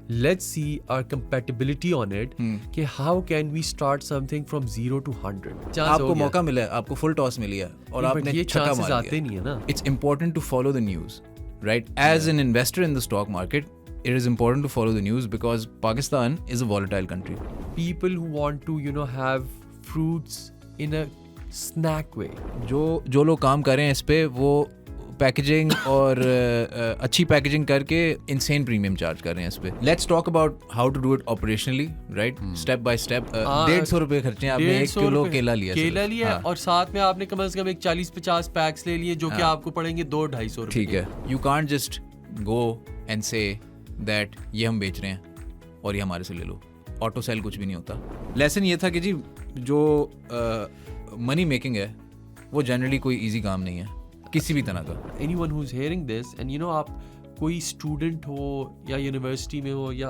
let's see our compatibility on it कि how can we start something from 0 to 100. आपको मौका मिला है, आपको फुल टॉस मिली है और आपने ये छक्का chances मार आते दिया. नहीं है ना. It's important to follow the news, right? As an investor in the stock market, it is important to follow the news because Pakistan is a volatile country. People who want to have fruits in a snack way. जो लोग काम कर रहे हैं इस पे वो packaging और अच्छी पैकेजिंग करके इंसेन प्रीमियम चार्ज कर रहे हैं इस पे. Let's talk about how to do it operationally, right? Step by step. 150 रुपए खर्चे हैं आपने 1 किलो केला लिया. हाँ. और साथ में आपने कम से कम एक 40-50 पैक्स ले लिए जो कि आपको पड़ेंगे 200-250 रुपए. ठीक है. You can't just go and say that ये हम बेच रहे हैं और ये हमारे से ले लो. ऑटो सेल कुछ भी नहीं होता. लेसन ये था कि जी जो मनी मेकिंग है वो जनरली कोई इजी काम नहीं है किसी भी तरह का. Anyone who's hearing this and आप कोई स्टूडेंट हो या यूनिवर्सिटी में हो या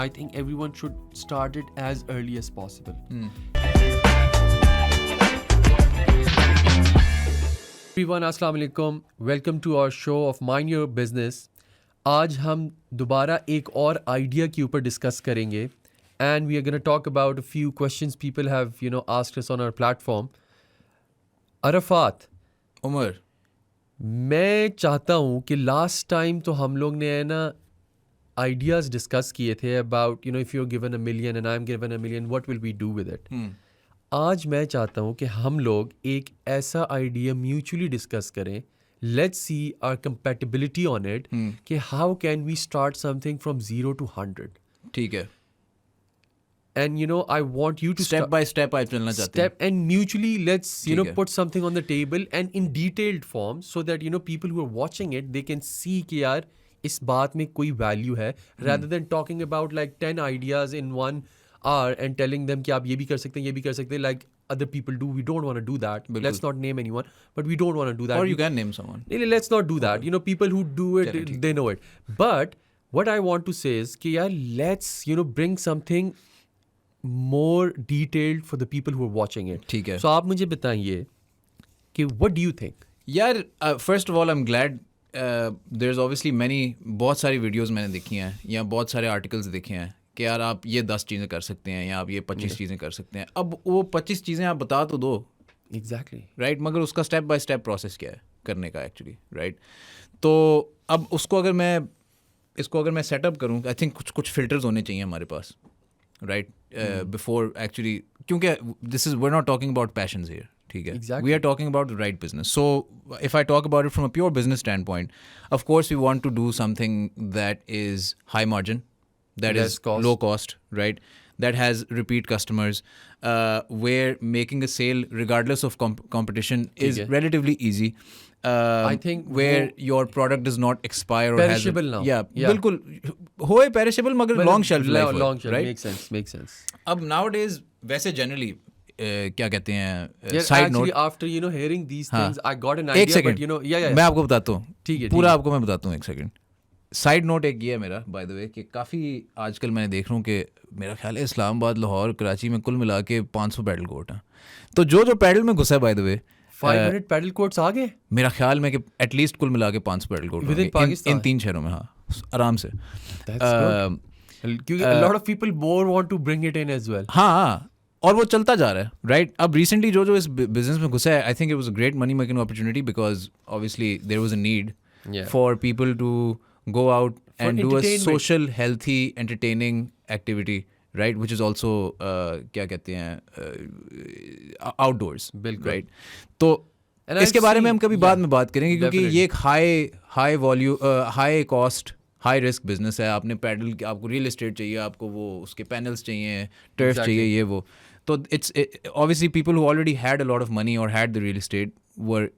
I think everyone should start it as early as possible. Everyone, अस्सलाम वालेकुम. Welcome to our show of Mind Your Business. आज हम दोबारा एक और आइडिया के ऊपर डिस्कस करेंगे and we are going to talk about a few questions people have asked us on our platform. Arfat, Umar, मैं चाहता हूँ कि लास्ट टाइम तो हम लोग ने है ना आइडियाज़ डिस्कस किए थे about if you given $1 million and I'm given $1 million, what will we do with it? आज मैं चाहता हूँ कि हम लोग एक ऐसा आइडिया म्यूचुअली डिस्कस करें. Let's see our compatibility on it कि how can we start something from 0 to 100. ठीक है. And I want you to step by step आप चलना चाहते हैं. And mutually let's put something on the table and in detailed form so that people who are watching it they can see कि यार इस बात में कोई value है rather than talking about like 10 ideas in 1 hour and telling them कि आप ये भी कर सकते हैं, ये भी कर सकते हैं like other people do. We don't want to do that. Let's not name anyone, but we don't want to do that. Or you can name someone. Let's not do that. People who do it, they know it. But what I want to say is कि यार let's bring something more detailed for the people who are watching it. ठीक है. So आप मुझे बताइए कि what do you think? यार first of all I'm glad there's obviously many बहुत सारी वीडियोस मैंने देखी हैं या बहुत सारे आर्टिकल्स देखे हैं कि यार आप ये 10 चीज़ें कर सकते हैं या आप ये 25 चीज़ें कर सकते हैं. अब वो 25 चीज़ें आप बता तो दो. Exactly. राइट मगर उसका स्टेप बाय स्टेप प्रोसेस क्या है करने का एक्चुअली, राइट? तो अब उसको अगर मैं सेटअप करूँ, आई थिंक कुछ फिल्टर्स होने चाहिए हमारे पास, राइट? बिफोर एक्चुअली, क्योंकि this is, we are not talking about passions here, ठीक है? We are talking about the right business. So if I talk about it from a pure business standpoint, of course we want to do something that is high margin, that is low cost, right? That has repeat customers, where making a sale regardless of competition is relatively easy. I think where your product does not expire or perishable now. Yeah. बिल्कुल होए perishable मगर long shelf life, long shelf, right? Makes sense. अब nowadays वैसे generally क्या कहते हैं, side note, after hearing these things, I got an idea. एक second, मैं आपको बताता हूँ, ठीक है, पूरा आपको मैं बताता हूँ. एक सेकंड. साइड नोट एक ये है मेरा, बाय द वे, कि काफ़ी आजकल मैं देख रहा हूँ कि मेरा ख्याल है इस्लामाबाद, लाहौर, कराची में कुल मिला के 500 पैडल कोर्ट हैं. तो जो पैडल में घुसा है, by the way 500 padel courts आ गए मेरा ख्याल में कि एटलीस्ट कुल मिला के 500 पैडल कोर्ट इन 3 शहरों में. हाँ, आराम से. क्योंकि a lot of people more want to bring it in as well. हाँ, और वो चलता जा रहा है, राइट? अब रिसेंटली जो इस बिजनेस में घुसा है, I think it was a great money making opportunity because obviously there was a need for people to go out and do a social, healthy, entertaining activity, right? Which is also क्या कहते हैं, outdoors, right? तो इसके बारे में हम कभी बाद में बात करेंगे क्योंकि ये एक high volume, high cost, high risk business है. आपने पैडल, आपको रियल एस्टेट चाहिए, आपको वो उसके पैनल्स चाहिए, टर्फ चाहिए, ये वो. तो it's obviously people who already had a lot of money or had the real estate,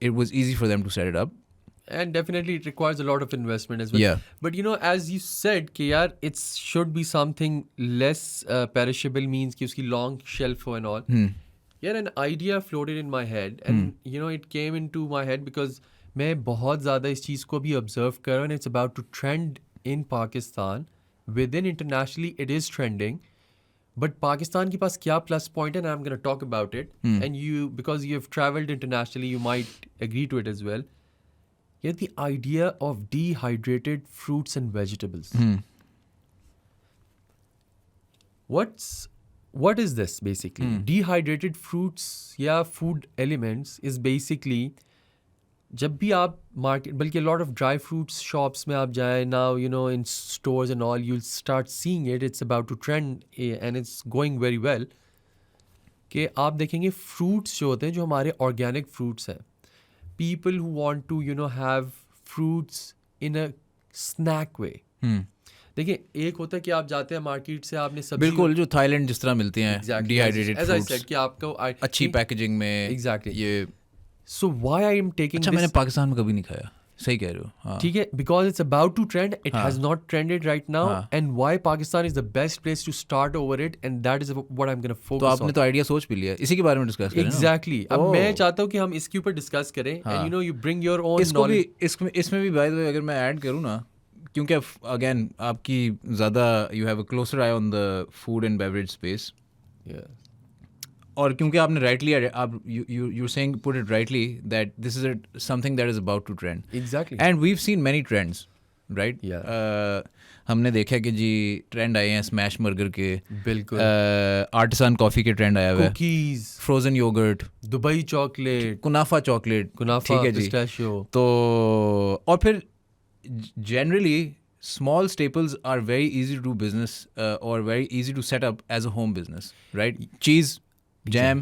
it was easy for them to set it up. And definitely it requires a lot of investment as well. Yeah. But as you said कि यार it should be something less perishable, means कि उसकी long shelf हो and all. यार an idea floated in my head and it came into my head because मैं बहुत ज़्यादा इस चीज़ को भी observe कर रहा हूँ and it's about to trend in Pakistan. Within internationally it is trending. But Pakistan के पास क्या plus point है, and I'm going to talk about it. And you, because you have traveled internationally, you might agree to it as well. The idea of dehydrated fruits and vegetables. what is this basically? Dehydrated fruits या food elements is basically जब भी आप market, बल्कि lot of dry fruits shops में आप जाएं now, you know, in stores and all, you'll start seeing it. It's about to trend and it's going very well. कि आप देखेंगे फ्रूट्स जो होते हैं, जो हमारे ऑर्गेनिक फ्रूट्स हैं, people who want to, you know, have fruits in a snack way. देखिए, एक होता है कि आप जाते हैं मार्केट से, आपने सब्जी, बिल्कुल, जो थाईलैंड जिस तरह मिलती हैं डिहाइड्रेटेड फ्रूट्स, कि आपको अच्छी पैकेजिंग में. एग्जैक्टली. ये so why I am taking अच्छा, मैंने पाकिस्तान में कभी नहीं खाया. सही कह रहे हो. हाँ, ठीक है, because it's about to trend. It has not trended right now, and why Pakistan is the best place to start over it, and that is what I am gonna focus to on. आपने तो idea सोच भी लिया, इसी के बारे में discuss करें. एग्जैक्टली. अब मैं चाहता हूँ कि हम इसके ऊपर डिस्कस करें, and you no, you bring your own knowledge. इसमें भी बाय द वे अगर मैं ऐड करूँ ना, क्योंकि अगेन आपकी ज़्यादा you have a closer eye on the food and beverage space. और क्योंकि आपने राइटली, आप you saying, put it rightly, that this is something that is about to trend. Exactly. And we have seen many trends, right. हमने देखा कि जी trend आए हैं smash burger के, बिल्कुल, आर्टिसान कॉफ़ी के ट्रेंड आया हुआ है, cookies, frozen yogurt, Dubai chocolate, kunafa chocolate, kunafa, ठीक है जी. पिस्ताशियो. तो और फिर generally small staples are very easy to do business or very easy to set up as a home business, right? Cheese, jam,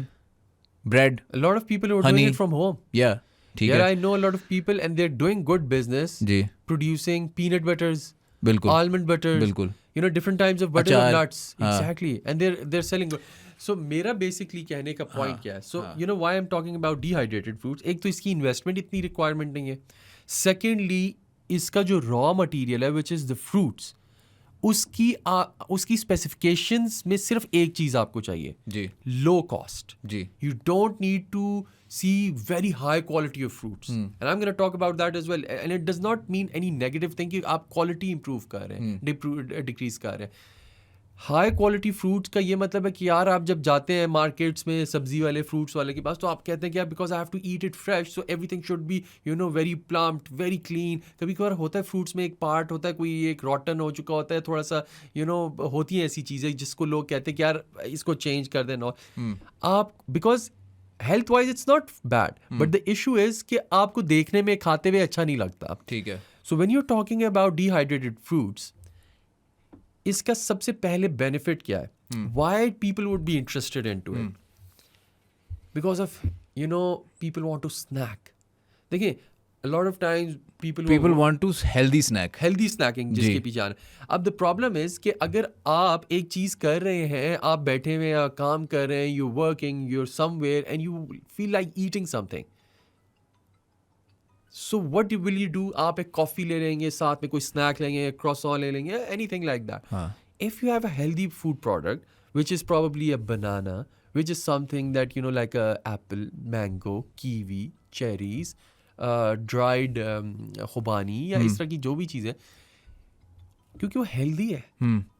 bread, A lot of people who are honey. doing it from home. yeah, ठीक Yeah, है I know a lot of people, and they're doing good business, ji. producing peanut butters, बिल्कुल almond butters, बिल्कुल. you know, different types of butters अचार, and nuts. हाँ. Exactly. And they're selling good. So मेरा basically कहने का point क्या है? So you know why I'm talking about dehydrated fruits. एक तो इसकी investment इतनी requirement नहीं है. Secondly, इसका जो रॉ मटेरियल है, विच इज़ द फ्रूट्स, उसकी स्पेसिफिकेशंस में सिर्फ एक चीज़ आपको चाहिए जी. Low cost. जी. You don't need to see very high quality of fruits, and I'm going to talk about that as well, and it does not mean any negative thing कि आप quality improve कर रहे हैं, decrease कर रहे हैं. High quality fruits का ये मतलब है कि यार आप जब जाते हैं मार्केट्स में सब्जी वाले फ्रूट्स वाले के पास, तो आप कहते हैं कि यार because I have to eat it fresh, so everything should be, you know, very plumped, very clean. कभी कभार होता है फ्रूट्स में एक पार्ट होता है, कोई एक रॉटन हो चुका होता है, थोड़ा सा, यू नो, होती हैं ऐसी चीज़ें जिसको लोग कहते हैं कि यार इसको चेंज कर देना. आप because health wise it's not bad, but the issue is कि आपको देखने में, खाते हुए अच्छा नहीं लगता. ठीक है. So when you are talking about dehydrated fruits, इसका सबसे पहले बेनिफिट क्या है? Why people would be interested into it? Because of, you know, people want to snack. देखिए, a lot of times people want to healthy snack. healthy snacking जिसके पीछे आना. अब the problem is कि अगर आप एक चीज़ कर रहे हैं, आप बैठे हुए हैं, काम कर रहे हैं, you're working, you're somewhere and you feel like eating something. So what will you do? आप एक कॉफ़ी ले लेंगे, साथ में कोई स्नैक लेंगे, क्रॉसॉन ले लेंगे, anything like that. If you have a healthy food product, which is probably a banana, which is something that, you know, like a apple, mango, kiwi, cherries, dried khubani या इस तरह की जो भी चीज़ है, क्योंकि वो हेल्दी है.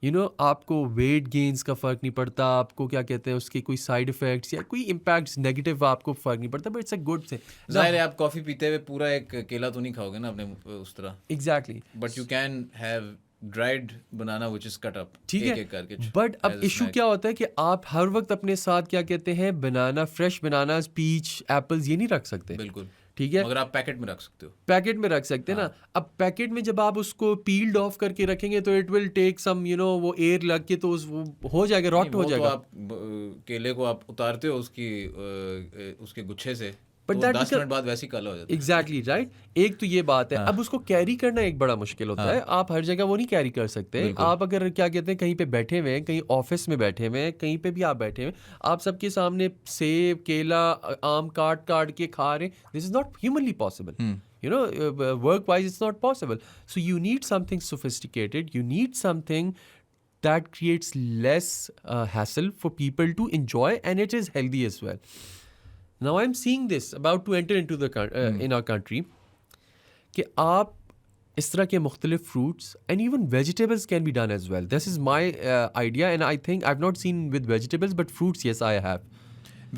यू नो, आपको वेट गेन्स का फ़र्क नहीं पड़ता, आपको क्या कहते हैं उसके कोई साइड इफेक्ट्स या कोई इम्पैक्ट्स नेगेटिव आपको फ़र्क नहीं पड़ता, but it's a good thing. ज़ाहिर है आप कॉफ़ी पीते हुए पूरा एक केला तो नहीं खाओगे ना अपने उस तरह. Exactly. But you can have dried banana which is cut up, ठीक है. करके. बट अब इशू क्या होता है कि आप हर वक्त अपने साथ क्या कहते हैं, बनाना, फ्रेश बनानास, पीच, एप्पल्स, ये नहीं रख सकते. बिल्कुल. ठीक है, मगर आप पैकेट में रख सकते हो. पैकेट में रख सकते हैं ना. अब पैकेट में जब आप उसको पील्ड ऑफ करके रखेंगे तो it will take some, you know, वो एयर लग के तो वो हो जाएगा, रॉट हो जाएगा. तो आप केले को आप उतारते हो उसके गुच्छे से, बट तो 10 मिनट बाद वैसी काला हो जाता है. Exactly right. एक तो ये बात है. अब उसको कैरी करना एक बड़ा मुश्किल होता है. आप हर जगह वो नहीं कैरी कर सकते. आप अगर क्या कहते हैं कहीं पे बैठे हुए हैं, कहीं ऑफिस में बैठे हुए हैं, कहीं पे भी आप बैठे हुए, आप सबके सामने सेब, केला, आम काट के खा रहे, this is not humanly possible. You know, work-wise, it's not possible. So you need something sophisticated. You need something that creates less hassle for people to enjoy, and it is healthy as well. Now I'm seeing this about to enter into the in our country कि आप इस तरह के मुख्तलिफ fruits and even vegetables can be done as well. This is my idea, and I think I've not seen with vegetables, but fruits, yes, I have.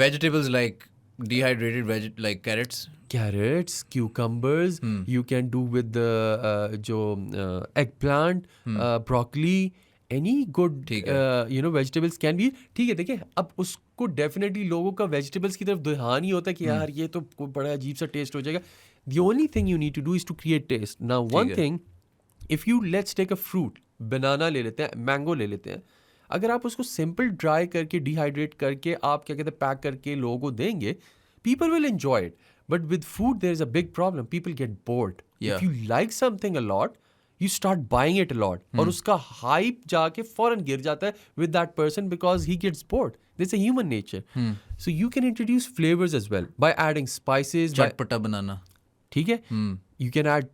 Vegetables like dehydrated like carrots, cucumbers. You can do with the eggplant, broccoli, any good vegetables can be. ठीक है, देखिए अब उसको definitely लोगों का vegetables की तरफ ध्यान ही होता है कि यार ये तो बड़ा अजीब सा टेस्ट हो जाएगा. The only thing you need to do is to create taste. Now one thing, if you let's take a fruit, बनाना ले लेते हैं, मैंगो ले लेते हैं, अगर आप उसको सिंपल ड्राई करके डिहाइड्रेट करके आप क्या कहते हैं पैक करके लोगों को देंगे, people will enjoy it. But with food there is a big problem. People get bored. If you like something a lot, you start buying it a lot. और उसका hype जाके फौरन गिर जाता है with that person because he gets bored. This is a human nature. So you can introduce flavors as well by adding spices. चटपटा बनाना. ठीक है. You can add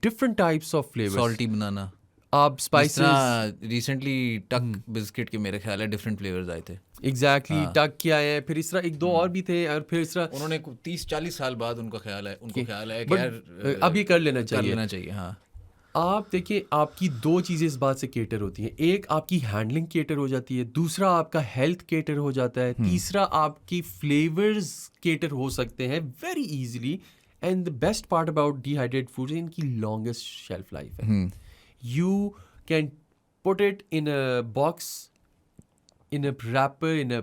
different types of flavors. Salty बनाना. आप spices recently टक biscuit के मेरे ख्याल है different flavours आए थे. एग्जैक्टली टक के आए हैं, फिर इस तरह एक दो और भी थे, और फिर इस तरह उन्होंने 30-40 साल बाद उनको ख्याल है कि यार अब ये कर लेना चाहिए. हाँ. आप देखिए आपकी दो चीज़ें इस बात से केटर होती हैं. एक आपकी हैंडलिंग केटर हो जाती है, दूसरा आपका हेल्थ केटर हो जाता है, तीसरा आपकी फ्लेवर्स केटर हो सकते हैं very easily. And the best part about dehydrated food इनकी लॉन्गेस्ट शेल्फ लाइफ है. You can put it in a box, in a wrapper, in a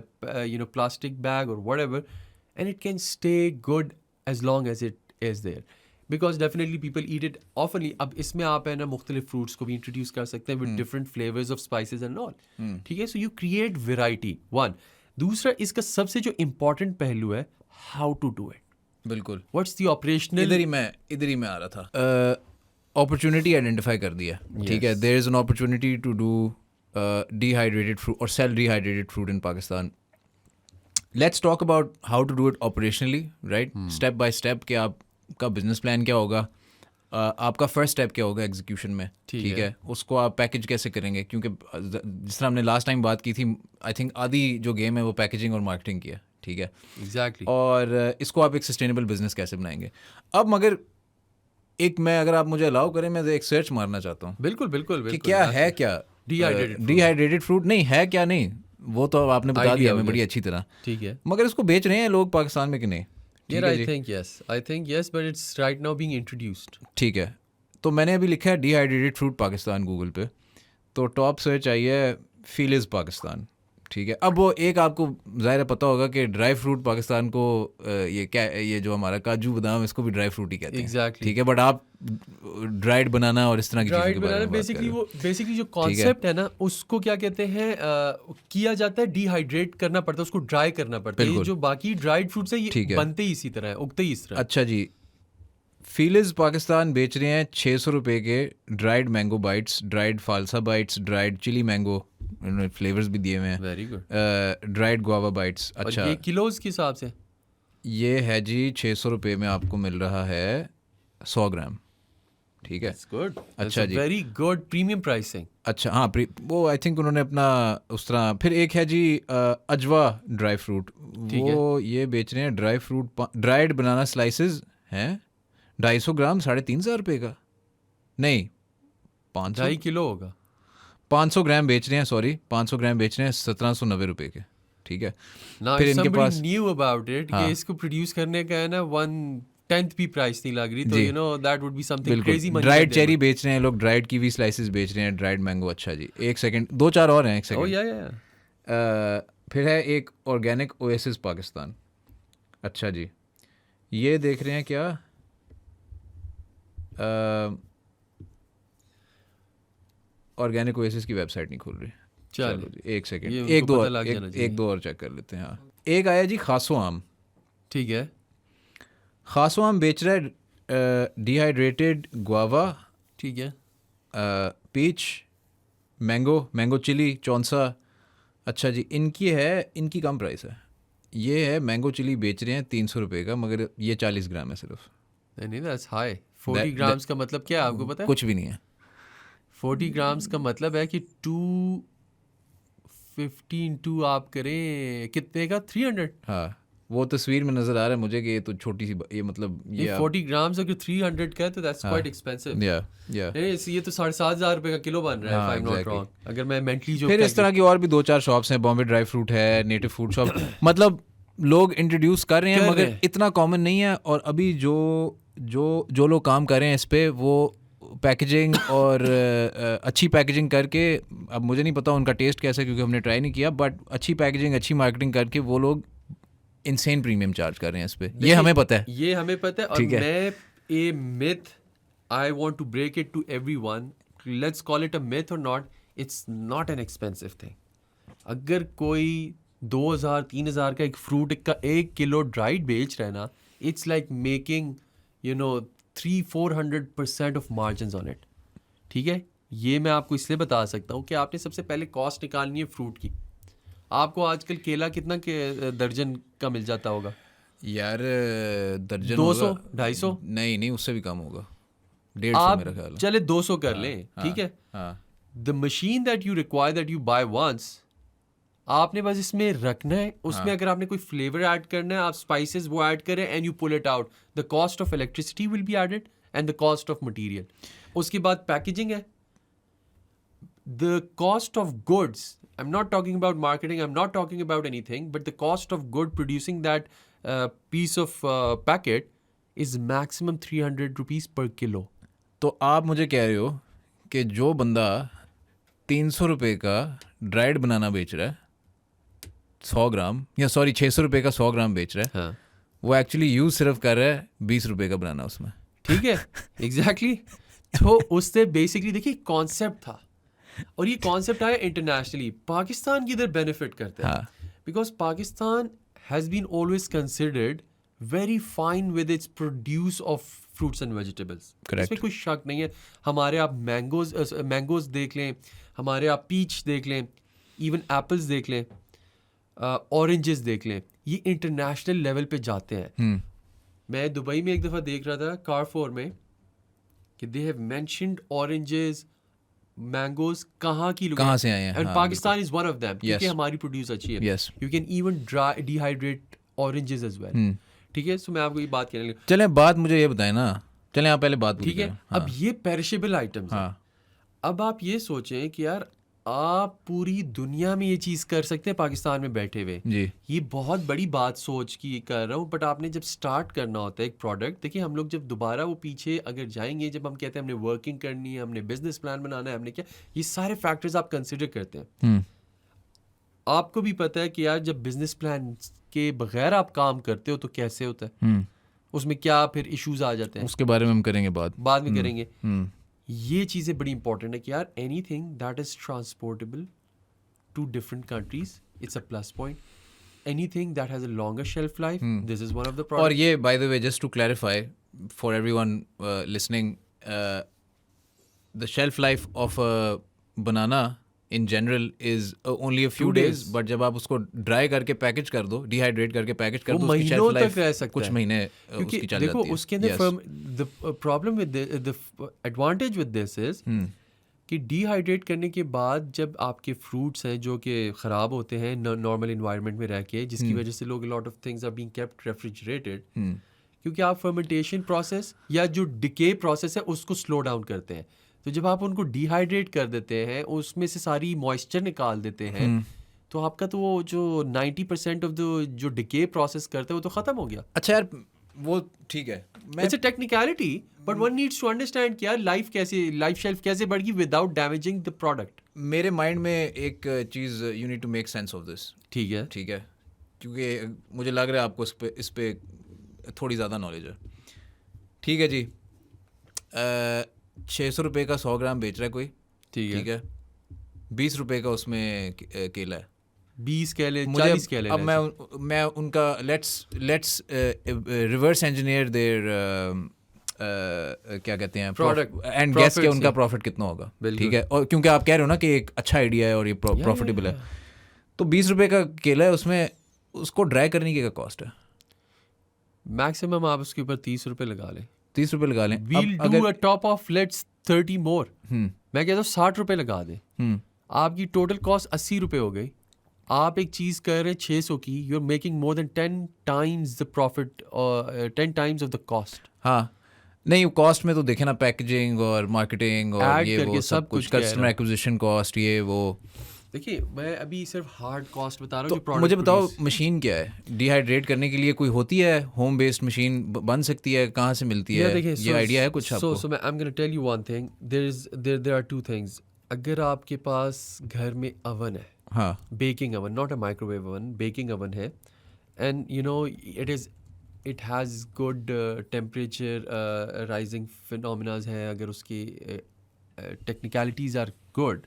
plastic bag or whatever, and it can stay good as long as it is there. Because definitely people eat it oftenly. अब इसमें आप है ना मुख्तलिफ fruits को भी introduce कर सकते हैं with different flavors of spices and all. ठीक है, so you create variety. One. दूसरा इसका सबसे जो important पहलू है how to do it. बिल्कुल. What's the operational? इधर ही मैं आ रहा था. अपॉर्चुनिटी आइडेंटिफाई कर दिया. ठीक है, there is an opportunity to do dehydrated fruit और sell dehydrated fruit in Pakistan. Let's talk about how to do it operationally, right, step by step. कि आपका बिजनेस प्लान क्या होगा, आपका फर्स्ट स्टेप क्या होगा एग्जीक्यूशन में. ठीक है, उसको आप पैकेज कैसे करेंगे, क्योंकि जिस तरह हमने लास्ट टाइम बात की थी, आई थिंक आधी जो गेम है वो पैकेजिंग और मार्केटिंग की है. ठीक है, एग्जैक्टली. और इसको आप एक सस्टेनेबल बिजनेस कैसे बनाएंगे. अब मगर अगर आप मुझे अलाउ करें, मैं एक सर्च मारना चाहता हूँ. बिल्कुल कि क्या है, क्या डिहाइड्रेटेड फ्रूट नहीं है, क्या नहीं, वो तो आपने बता दिया हमें बड़ी अच्छी तरह. ठीक है, मगर इसको बेच रहे हैं लोग पाकिस्तान में कि नहीं. I think yes, but it's right now being introduced. ठीक है, तो मैंने अभी लिखा है डिहाइड्रेटेड फ्रूट पाकिस्तान गूगल पे, तो टॉप सर्च आई है फीलिज पाकिस्तान. ठीक है, अब वो एक आपको ज़ाहिर पता होगा कि ड्राई फ्रूट पाकिस्तान को ये जो हमारा काजू बादाम इसको भी ड्राई फ्रूट ही कहते हैं. एग्जैक्टली. ठीक है, बट आप ड्राइड बनाना और इस तरह की चीज़ों के बारे में बेसिकली जो कॉन्सेप्ट है ना, उसको क्या कहते हैं, किया जाता है डिहाइड्रेट करना पड़ता है, उसको ड्राई करना पड़ता है. जो बाकी ड्राइड फ्रूट्स है ये बनते ही इसी तरह है, उगते ही इस तरह. अच्छा जी, फीलिज पाकिस्तान बेच रहे हैं 600 रुपये के dried mango bites, dried falsa bites, dried chilli mango, flavours भी दिए हुए हैं. Very good. Dried guava bites. अच्छा, ये किलोज के हिसाब से ये है जी 600 रुपये में आपको मिल रहा है 100 ग्राम. ठीक है, गुड. अच्छा जी, वेरी गुड प्रीमियम प्राइसिंग. अच्छा हाँ, वो आई थिंक उन्होंने अपना उस तरह. फिर एक है जी अजवा ड्राई फ्रूट, वो ये बेच रहे हैं ड्राई फ्रूट ड्राइड बनाना स्लाइसेस हैं 250 ग्राम 350 रुपये का. नहीं, 2.5 किलो होगा. 500 ग्राम बेच रहे हैं, सॉरी 500 ग्राम बेच रहे हैं 1790 रुपये के. ठीक है, फिर इनके पास न्यू अबाउट इट कि इसको प्रोड्यूस करने का है ना 1/10 भी प्राइस नहीं लग रही, तो you know that would be something crazy money. Dried cherry बेच रहे हैं लोग, ड्राइड कीवी स्लाइसेस बेच रहे हैं, ड्राइड मैंगो. अच्छा जी, एक सेकंड, 2-4 और हैं, एक सेकंड. फिर है एक ऑर्गेनिक ओएसिस पाकिस्तान. अच्छा जी, ये देख रहे हैं क्या, ऑर्गेनिक ओएसिस की वेबसाइट नहीं खुल रही. चलो जी, एक सेकंड, एक दो और चेक कर लेते हैं. हाँ, एक आया जी खासो आम. ठीक है, खासो आम बेच रहा है डिहाइड्रेटेड गुआवा. ठीक है, पीच, मैंगो चिली, चौंसा. अच्छा जी, इनकी कम प्राइस है. ये है मैंगो चिली बेच रहे हैं 300 रुपये का, मगर ये 40 ग्राम है सिर्फ. नहीं, दैट्स हाई. 40 ग्राम्स का मतलब क्या है आपको पता है? कुछ भी नहीं है. 40 ग्राम्स का मतलब है कि 215 आप करें कितने का, 300. हाँ, वो तस्वीर में नजर आ रहा है मुझे कि ये तो छोटी सी, ये मतलब ये 40 ग्राम्स अगर 300 का है तो दैट्स क्वाइट एक्सपेंसिव. ये तो 7,500 रुपये का किलो बन रहा है, if I'm not wrong. अगर मैं मेंटली जो फिर इस तरह की और भी 2-4 शॉप्स हैं. बॉम्बे ड्राई फ्रूट है, नेटिव फूड शॉप. मतलब लोग इंट्रोड्यूस कर रहे हैं, मगर इतना कॉमन नहीं है. और अभी जो लोग काम कर रहे हैं इस पे, वो पैकेजिंग और अच्छी पैकेजिंग करके, अब मुझे नहीं पता उनका टेस्ट कैसा है क्योंकि हमने ट्राई नहीं किया, बट अच्छी पैकेजिंग अच्छी मार्केटिंग करके वो लोग इंसेन प्रीमियम चार्ज कर रहे हैं इस पे। ये हमें पता है, ये हमें पता है। और मैं a myth I want to break it to everyone, let's call it a myth और not, it's not an expensive thing. अगर कोई 2000-3000 का एक फ्रूट का 1 किलो ड्राइड बेच रहा है ना, it's like making 300-400% of margin on it. ठीक है, ये मैं आपको इसलिए बता सकता हूँ कि आपने सबसे पहले कॉस्ट निकालनी है फ्रूट की। आपको आजकल केला कितना के दर्जन का मिल जाता होगा यार? दर्जन 200-250? नहीं, उससे भी कम होगा, 150 मेरा ख्याल है। चले 200 कर लें, ठीक है। The machine that you require that you buy once, आपने बस इसमें रखना है, उसमें अगर आपने कोई फ्लेवर ऐड करना है, आप स्पाइसेस वो ऐड करें and you pull it out, the cost of electricity will be added and the cost of material. उसके बाद पैकेजिंग है, the cost of goods, I am not talking about marketing, I am not talking about anything, but the cost of good producing that piece of packet is maximum 300 rupees per kilo. तो आप मुझे कह रहे हो कि जो बंदा 300 रुपये का ड्राइड बनाना बेच रहा है 100 ग्राम, या सॉरी 600 रुपये का 100 ग्राम बेच रहा है, हाँ, वो एक्चुअली यूज सिर्फ कर रहा है 20 रुपये का बनाना उसमें। ठीक है, एग्जैक्टली। तो उससे बेसिकली देखिए कॉन्सेप्ट था, और ये कॉन्सेप्ट आया इंटरनेशनली। पाकिस्तान की इधर बेनिफिट करता है because Pakistan has been always considered very fine with its produce of fruits and vegetables. इसमें कोई शक नहीं है। हमारे आप मैंगोज देख लें, हमारे आप पीच देख लें, इवन एप्पल्स देख लें, ऑरेंजेस देख लें, ये इंटरनेशनल लेवल पे जाते हैं। मैं दुबई में एक दफ़ा देख रहा था कारफोर में कि they have mentioned oranges, mangoes कहाँ से आए हैं, and Pakistan is one of them, क्योंकि हमारी प्रोड्यूस अच्छी है। You can even dehydrate oranges as well. ठीक है, सो मैं आपको ये बात कहने लगा। चलें, बात मुझे ये बताएं ना, चलें आप पहले बात ठीक है। अब ये पेरिशेबल आइटम्स हैं। अब आप ये सोचें कि यार आप पूरी दुनिया में ये चीज़ कर सकते हैं पाकिस्तान में बैठे हुए जी। ये बहुत बड़ी बात सोच की कर रहा हूँ, बट आपने जब स्टार्ट करना होता है एक प्रोडक्ट, देखिए हम लोग जब दोबारा वो पीछे अगर जाएंगे, जब हम कहते हैं हमने वर्किंग करनी है, हमने बिजनेस प्लान बनाना है, हमने क्या, ये सारे फैक्टर्स आप कंसिडर करते हैं। आपको भी पता है कि यार जब बिजनेस प्लान के बगैर आप काम करते हो तो कैसे होता है, उसमें क्या फिर इश्यूज आ जाते हैं, उसके बारे में हम करेंगे बाद में करेंगे। ये चीज़ें बड़ी इंपॉर्टेंट है कि यार anything that is transportable to different countries, it's a plus point. Anything that has a longer shelf life, this is one of the product. और ये by the way, just to clarify for everyone listening, the shelf life of a banana in general is only a few days, but जब आप उसको dry करके package कर दो, dehydrate करके package कर दो, उसकी शेल्फ लाइफ कुछ महीने उसकी चल जाती है। देखो उसके अंदर the problem with the advantage with this is कि डिहाइड्रेट करने के बाद जब आपके फ्रूट्स हैं जो कि ख़राब होते हैं नॉर्मल इन्वायरमेंट में रह के, जिसकी वजह से लोग lot of things are being kept refrigerated, क्योंकि आप फर्मेंटेशन प्रोसेस या जो डिके प्रोसेस है उसको स्लो डाउन करते हैं। तो जब आप उनको डिहाइड्रेट कर देते हैं, उसमें से सारी मॉइस्चर निकाल देते हैं, तो आपका तो वो जो 90% ऑफ द जो डिके प्रोसेस करते हैं वो तो ख़त्म हो गया। अच्छा यार, वो ठीक है, it's a technicality, but one needs to understand कि यार लाइफ शेल्फ कैसे बढ़ेगी विदाउट डैमेजिंग द प्रोडक्ट। मेरे माइंड में एक चीज़, you need to make sense of this. ठीक है, क्योंकि मुझे लग रहा है आपको इस पे थोड़ी ज़्यादा नॉलेज है। ठीक है जी, 600 रुपये का 100 ग्राम बेच रहा है कोई, ठीक है, 20 रुपये का उसमें केला है, 20 केले 40 केले। अब मैं उनका लेट्स रिवर्स इंजीनियर देयर क्या कहते हैं प्रोडक्ट एंड गेस के उनका प्रॉफिट कितना होगा। ठीक है, और क्योंकि आप कह रहे हो ना कि एक अच्छा आइडिया है और ये प्रॉफिटेबल है, तो 20 रुपये का केला है, उसमें उसको ड्राई करने की क्या कॉस्ट है? मैक्सिमम आप उसके ऊपर 30 रुपये लगा लें। 30 रुपये लगा लें। We'll do a top of let's 30 more। मैं कहता हूँ 60 रुपये लगा दें, आपकी टोटल कॉस्ट 80 रुपये हो गई। आप एक चीज़ कर रहे हैं 600 की, you are making more than 10 times the profit और 10 times ऑफ द कॉस्ट। हाँ, नहीं कॉस्ट में तो देखे ना, पैकेजिंग और मार्केटिंग और ये वो सब कुछ, कस्टमर एक्विजिशन कॉस्ट, ये वो देखिए मैं अभी सिर्फ हार्ड कॉस्ट बता रहा हूँ। तो मुझे बताओ मशीन क्या है डिहाइड्रेट करने के लिए? कोई होती है होम बेस्ड मशीन बन सकती है? कहाँ से मिलती है? ये आइडिया है कुछ आपको? सो मैं I am gonna tell you one thing, there are two things. अगर आपके पास घर में अवन है, हाँ, baking oven, not a microwave oven, baking oven है, and you know it has good temperature rising phenomenas है, अगर उसकी टेक्निकलिटीज़ आर गुड,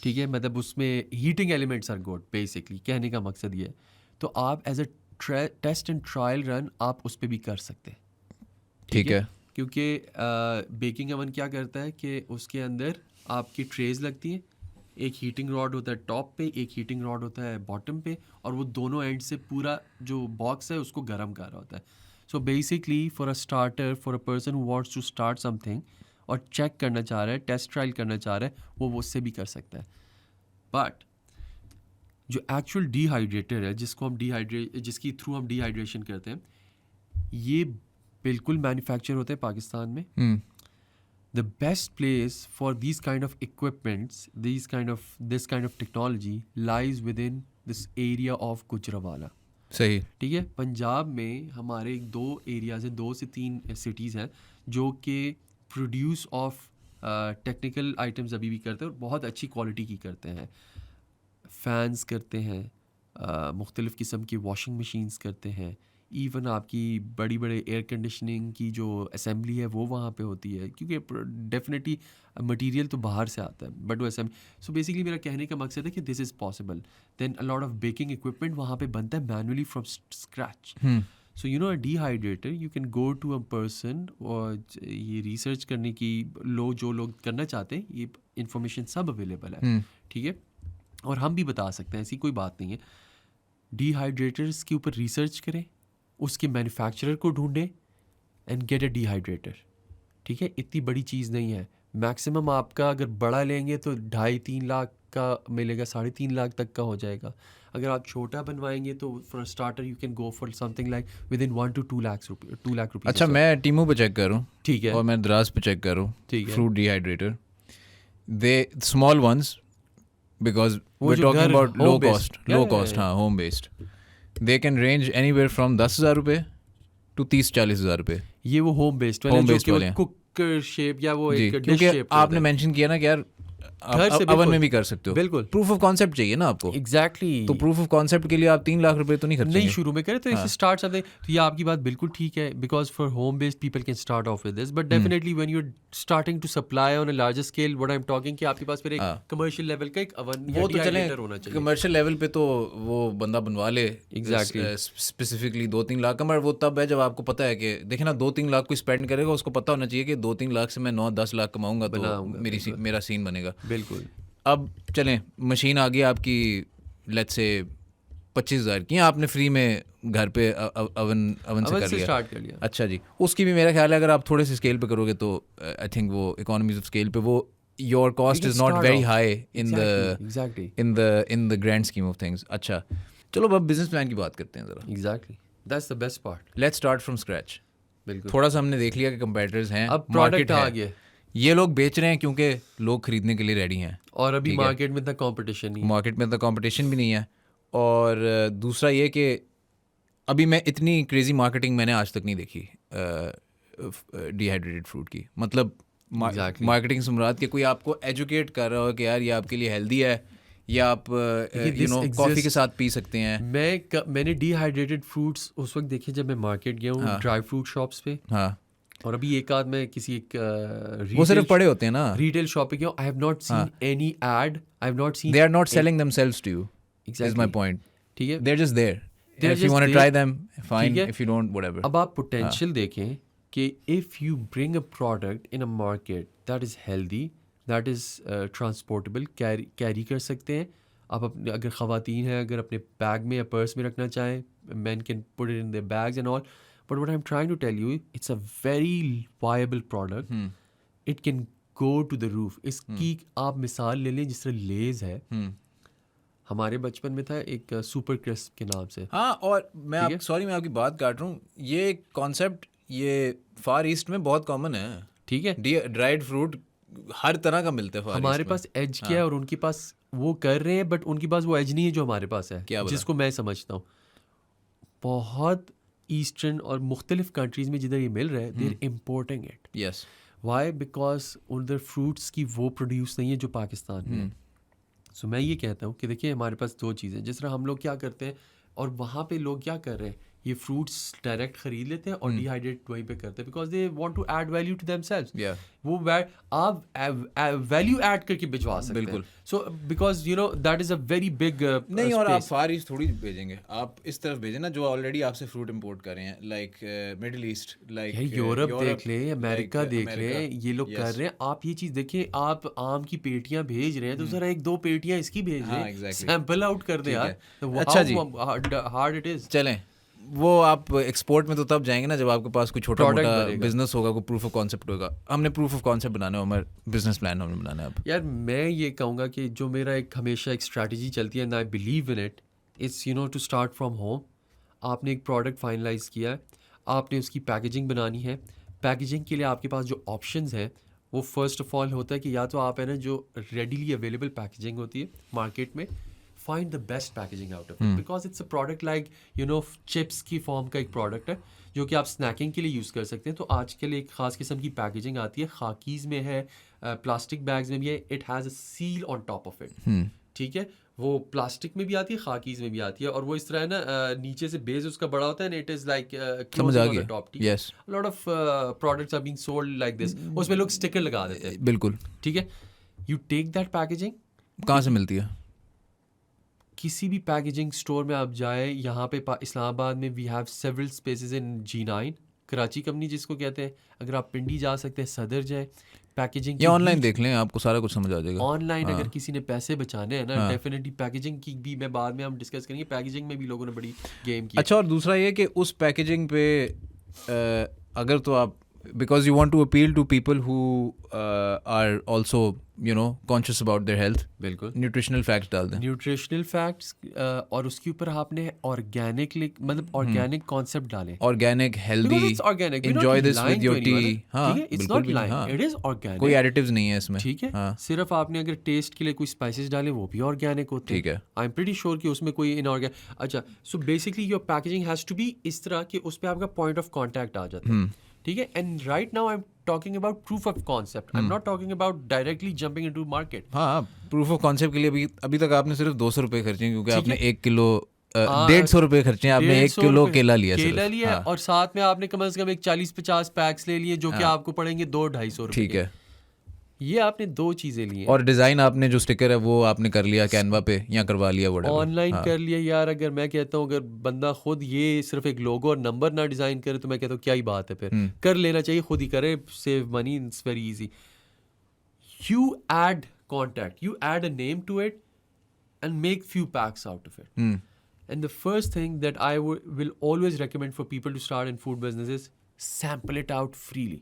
ठीक है, मतलब उसमें heating elements are good, basically कहने का मकसद ये है, तो आप as a test and trial run आप उस पर भी कर सकते हैं. ठीक है. क्योंकि बेकिंग अवन क्या करता है कि उसके अंदर आपकी ट्रेज लगती है, एक हीटिंग रॉड होता है टॉप पे, एक हीटिंग रॉड होता है बॉटम पे, और वो दोनों एंड से पूरा जो बॉक्स है उसको गर्म कर रहा होता है. So basically for a starter, for a person who wants to start something और चेक करना चाह रहा है, टेस्ट ट्रायल करना चाह रहा है, वो उससे भी कर सकता है. बट जो एक्चुअल डिहाइड्रेटर है, जिसकी थ्रू हम डिहाइड्रेशन करते हैं, ये बिल्कुल मैन्युफैक्चर होते हैं पाकिस्तान में. The best place for these kind of equipments, this kind of technology lies within this area of Gujranwala. सही. ठीक है, पंजाब में हमारे 2 एरियाज हैं, 2 से 3 सिटीज़ हैं जो कि प्रोड्यूस ऑफ टेक्निकल आइटम्स अभी भी करते हैं और बहुत अच्छी क्वालिटी की करते हैं. फ़ैन्स करते हैं, मुख्तलिफ़ किस्म की वॉशिंग मशीन्स करते हैं, इवन आपकी बड़ी बड़े एयर कंडीशनिंग की जो असेंबली है वो वहाँ पे होती है, क्योंकि डेफिनेटली मटेरियल तो बाहर से आता है, बट वो असेंबली. सो बेसिकली मेरा कहने का मकसद है कि this is possible. Then a lot of baking equipment वहाँ पे बनता है manually from scratch. So you know a dehydrator, you can go to a person, और ये रिसर्च करने की जो लोग करना चाहते हैं, ये इंफॉर्मेशन सब अवेलेबल है. ठीक है, और हम भी बता सकते हैं, ऐसी कोई बात नहीं है. डिहाइड्रेटर्स के ऊपर रिसर्च करें, उसके मैन्युफैक्चरर को ढूंढें एंड गेट अ डिहाइड्रेटर. ठीक है, इतनी बड़ी चीज़ नहीं है. मैक्सिमम आपका अगर बड़ा लेंगे तो 2.5-3 लाख का मिलेगा, 3.5 लाख तक का हो जाएगा. अगर आप छोटा बनवाएंगे तो for starter you can go for something like with in 1 to 2 lakh rupees. अच्छा, मैं टीमो पे चेक करूँ. ठीक है, और मैं द्रास पे चेक करूँ. ठीक है, fruit dehydrator, they small ones, because we are talking about low cost. हाँ, home based. They can range anywhere from 10,000 रुपये टू 30-40,000 रुपये. ये वो होम बेस्ड वाले हैं, कुकर शेप या वो एक डिश शेप. क्योंकि आपने मेंशन किया ना कि यार अवन में भी कर सकते हो. बिल्कुल, प्रूफ ऑफ कॉन्सेप्ट चाहिए ना आपको. एग्जैक्टली. तो प्रूफ ऑफ कॉन्सेप्ट के लिए आप 3 लाख रुपए तो नहीं खर्चेंगे. नहीं शुरू में करें तो इससे स्टार्ट समथिंग. तो ये आपकी बात बिल्कुल ठीक है, because for home based people can start off with this, but definitely when you are starting to supply on a larger scale, what I am talking, कि आपके पास फिर एक कमर्शियल लेवल का एक अवन वो तो चले होना चाहिए. कमर्शियल लेवल पे तो वो बंदा बनवा ले स्पेसिफिकली 2-3 लाख का. मगर वो तब है जब आपको पता है कि देखिए ना, 2-3 लाख कोई स्पेंड करेगा, उसको पता होना चाहिए कि 2-3 लाख से मैं 9-10 लाख कमाऊंगा तो मेरा सीन बनेगा. बिल्कुल. अब चलें, मशीन आ गई आपकी, लेट्स से 25,000 की, आपने फ्री में घर पे अवन से स्टार्ट कर लिया. अच्छा जी, उसकी भी मेरा ख्याल है अगर आप थोड़े से स्केल पे करोगे तो आई थिंक वो इकोनॉमीज ऑफ स्केल पे वो your cost is not very high in the grand scheme of things. अच्छा, चलो अब बिजनेस प्लान की बात करते हैं जरा. Exactly, that's the best part. Let's start from scratch. बिल्कुल. थोड़ा सा हमने देख लिया कि कंपेटिटर्स हैं, अब प्रोडक्ट आ गया, ये लोग बेच रहे हैं क्योंकि लोग खरीदने के लिए रेडी हैं, और अभी मार्केट में इतना कंपटीशन भी नहीं है. और दूसरा ये कि अभी मैं इतनी क्रेजी मार्केटिंग मैंने आज तक नहीं देखी डिहाइड्रेटेड फ्रूट की. मतलब मार्केटिंग से मुराद कि कोई आपको एजुकेट कर रहा हो कि यार ये आपके लिए हेल्दी है, या आप कॉफ़ी के साथ पी सकते हैं. मैंने डिहाइड्रेटेड फ्रूट्स उस वक्त देखे जब मैं मार्केट गया हूँ, ड्राई फ्रूट शॉप्स पे. हाँ, और अभी एक आध में किसी एक वो सिर्फ पड़े होते हैं ना रिटेल शॉप पे गया. I have not seen any ad, I have not seen, they are not selling themselves to you. Is my point. ठीक है, they are just there. If you want to try them fine, if you don't whatever. अब आप potential देखें कि if you bring a product in a market that is healthy, that is transportable, carry कर सकते हैं आप. अपने अगर ख़वातीन हैं, अगर अपने बैग में या पर्स में रखना चाहें, man can put it in their bags and all. But what I'm trying to tell you, it's a very viable product. It can go to the roof. इसकी आप मिसाल ले लें, जिस तरह लेज है, हमारे बचपन में था एक सुपर क्रिस्प के नाम से. हाँ, और मैं आपकी बात काट रहा हूँ. ये कॉन्सेप्ट ये फार ईस्ट में बहुत कॉमन है. ठीक है, ड्राइड फ्रूट हर तरह का मिलता है हमारे पास एज क्या है और उनके पास वो कर रहे हैं, बट उनके पास वो एज नहीं है जो हमारे पास है, जिसको मैं समझता हूँ। बहुत ईस्टर्न और मुख्तलिफ कंट्रीज में जिधर ये मिल रहा है, they're importing it. Yes, why? Because उधर फ्रूट्स की वो प्रोड्यूस नहीं है जो पाकिस्तान में है। सो मैं ये कहता हूँ कि देखिए हमारे पास दो चीज़ें, जिस तरह हम लोग क्या करते हैं और वहाँ पे लोग क्या कर रहे हैं, ये फ्रूट्स डायरेक्ट खरीद लेते हैं और डिहाइड्रेट वहीं पे करते हैं, because they want to add value to themselves. वो आप वैल्यू ऐड करके भिजवा सकते हैं। So because you know that is a very big नहीं, और आप फार ईस्ट थोड़ी भेजेंगे, आप इस तरफ भेजें ना जो ऑलरेडी आपसे फ्रूट इंपोर्ट कर रहे हैं, like middle east, like Europe देख ले, अमेरिका देख ले, ये लोग कर रहे हैं। आप ये चीज देखिए, आप आम की पेटियां भेज रहे हैं तो जरा एक दो पेटियां इसकी भेज रहे, सैंपल आउट कर दे यार। अच्छा जी, हार्ड इट इज। चलें, वो आप एक्सपोर्ट में तो तब जाएंगे ना जब आपके पास कोई छोटा मोटा बिजनेस होगा, कोई प्रूफ ऑफ कॉन्सेप्ट होगा। हमने प्रूफ ऑफ कॉन्सेप्ट बनाना है, हमारे बिजनेस प्लान हमने बनाना है अब। यार मैं ये कहूँगा कि जो मेरा एक हमेशा एक स्ट्रैटेजी चलती है, and I believe in it, it's you know to start from home. आपने एक प्रोडक्ट फाइनलाइज किया है, आपने उसकी पैकेजिंग बनानी है। पैकेजिंग के लिए आपके पास जो ऑप्शंस हैं वो फर्स्ट ऑफ ऑल होता है कि या तो आप है ना जो रेडीली अवेलेबल पैकेजिंग होती है मार्केट में, find the best packaging out of it, because it's a product like you know chips की फॉर्म का एक प्रोडक्ट है जो कि आप स्नैकिंग के लिए यूज़ कर सकते हैं। तो आजकल एक ख़ास किस्म की पैकेजिंग आती है, खाकीज़ में है, प्लास्टिक बैग्स में भी है, it has a seal on top of it. ठीक है, वो प्लास्टिक में भी आती है, खाकीज़ में भी आती है, और वो इस तरह है ना नीचे से बेस उसका बड़ा होता है, and it is like closing on the top. Yes, lot of products are being sold like this, उसमें लोग स्टिकर लगा देते हैं। बिल्कुल, ठीक है, यू टेक दैट पैकेजिंग, कहाँ से मिलती है? किसी भी पैकेजिंग स्टोर में आप जाए, यहाँ पे इस्लामाबाद में we have several spaces in G9 Karachi company जिसको कहते हैं। अगर आप पिंडी जा सकते हैं, सदर जाए, पैकेजिंग या ऑनलाइन देख लें, आपको सारा कुछ समझ आ जाएगा। ऑनलाइन अगर किसी ने पैसे बचाने हैं ना, डेफिनेटली पैकेजिंग की भी मैं बाद में हम डिस्कस करेंगे, पैकेजिंग में भी लोगों ने बड़ी गेम की। अच्छा, और दूसरा ये कि उस पैकेजिंग पे अगर तो आप, because you want to appeal to people who are also you know conscious about their health, बिल्कुल न्यूट्रिशनल फैक्ट्स डाल दें, न्यूट्रिशनल फैक्ट्स, और उसके ऊपर आपने ऑर्गेनिक मतलब ऑर्गेनिक कॉन्सेप्ट डालें, organic, healthy, enjoy this with your T. हाँ, बिल्कुल भी नहीं, इट इज ऑर्गेनिक, कोई एडिटिव्स नहीं है इसमें। ठीक है, सिर्फ आपने अगर टेस्ट के लिए कोई स्पाइसेस डाले वो भी ऑर्गेनिक होते हैं। ठीक है, आई एम प्रीटी श्योर कि उसमें कोई इनऑर्गेनिक। अच्छा, so basically your packaging has to be इस तरह कि उस पर आपका पॉइंट ऑफ कॉन्टैक्ट आ जाता है। ठीक है, and right now I am talking about proof of concept, I am not talking about directly jumping into market. हाँ, प्रूफ ऑफ कॉन्सेप्ट के लिए अभी तक आपने सिर्फ 200 रुपये खर्चे, क्योंकि आपने 1 किलो 150 रुपये खर्चे, आपने 1 किलो केला लिया, और साथ में आपने कम से कम एक 40-50 पैक्स ले लिए जो कि आपको पड़ेंगे 200-250 रुपये। ठीक है, ये आपने दो चीजें ली हैं। और डिजाइन आपने जो स्टिकर है वो आपने कर लिया कैनवा पे या करवा लिया, वो ऑनलाइन कर लिया। यार अगर मैं कहता हूँ अगर बंदा खुद ये सिर्फ एक लोगो और नंबर ना डिजाइन करे तो मैं कहता हूँ क्या ही बात है, फिर कर लेना चाहिए, खुद ही करे, save money, it's very easy. You add contact, you add a name to it and make few packs out of it. And the first thing that I will always recommend for people to start in food business is sample it out freely.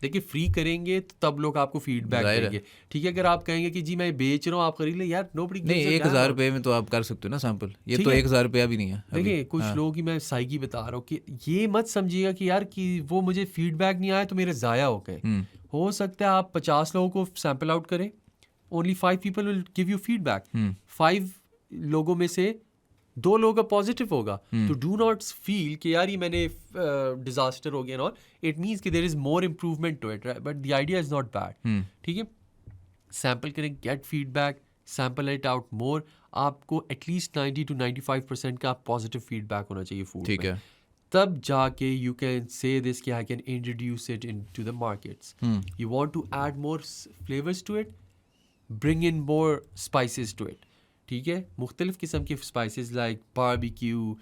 देखिए, free करेंगे तो तब लोग आपको feedback देंगे। ठीक है, अगर आप कहेंगे कि जी मैं बेच रहा हूँ आप खरीद ले, यार नोबडी नहीं, 1000 रुपये में तो आप कर सकते हो ना सैंपल, ये तो 1000 रुपया भी नहीं है। देखिए कुछ लोगों की मैं साइकी बता रहा हूँ कि ये मत समझिएगा कि यार कि वो मुझे फीडबैक नहीं आया तो मेरे ज़ाया हो गए। हो सकता है आप 50 लोगों को सैंपल आउट करें, only 5 people will give you feedback, 5 लोगों में से 2 लोगों का पॉजिटिव होगा। तो डू नॉट फील कि यार ये मैंने डिजास्टर हो गया, और इट मीन्स कि there is more improvement to it, but the idea is not bad. ठीक है, सैंपल करें, get feedback, sample it out more. आपको एटलीस्ट 90 to 95% का पॉजिटिव फीडबैक होना चाहिए फूड। ठीक है, तब जाके यू कैन से दिस कि I can introduce it into the markets. You want to add more flavours to it, bring in more spices to it. ठीक है, मुख्तलिफ किस्म के स्पाइसेस लाइक बारबेक्यू,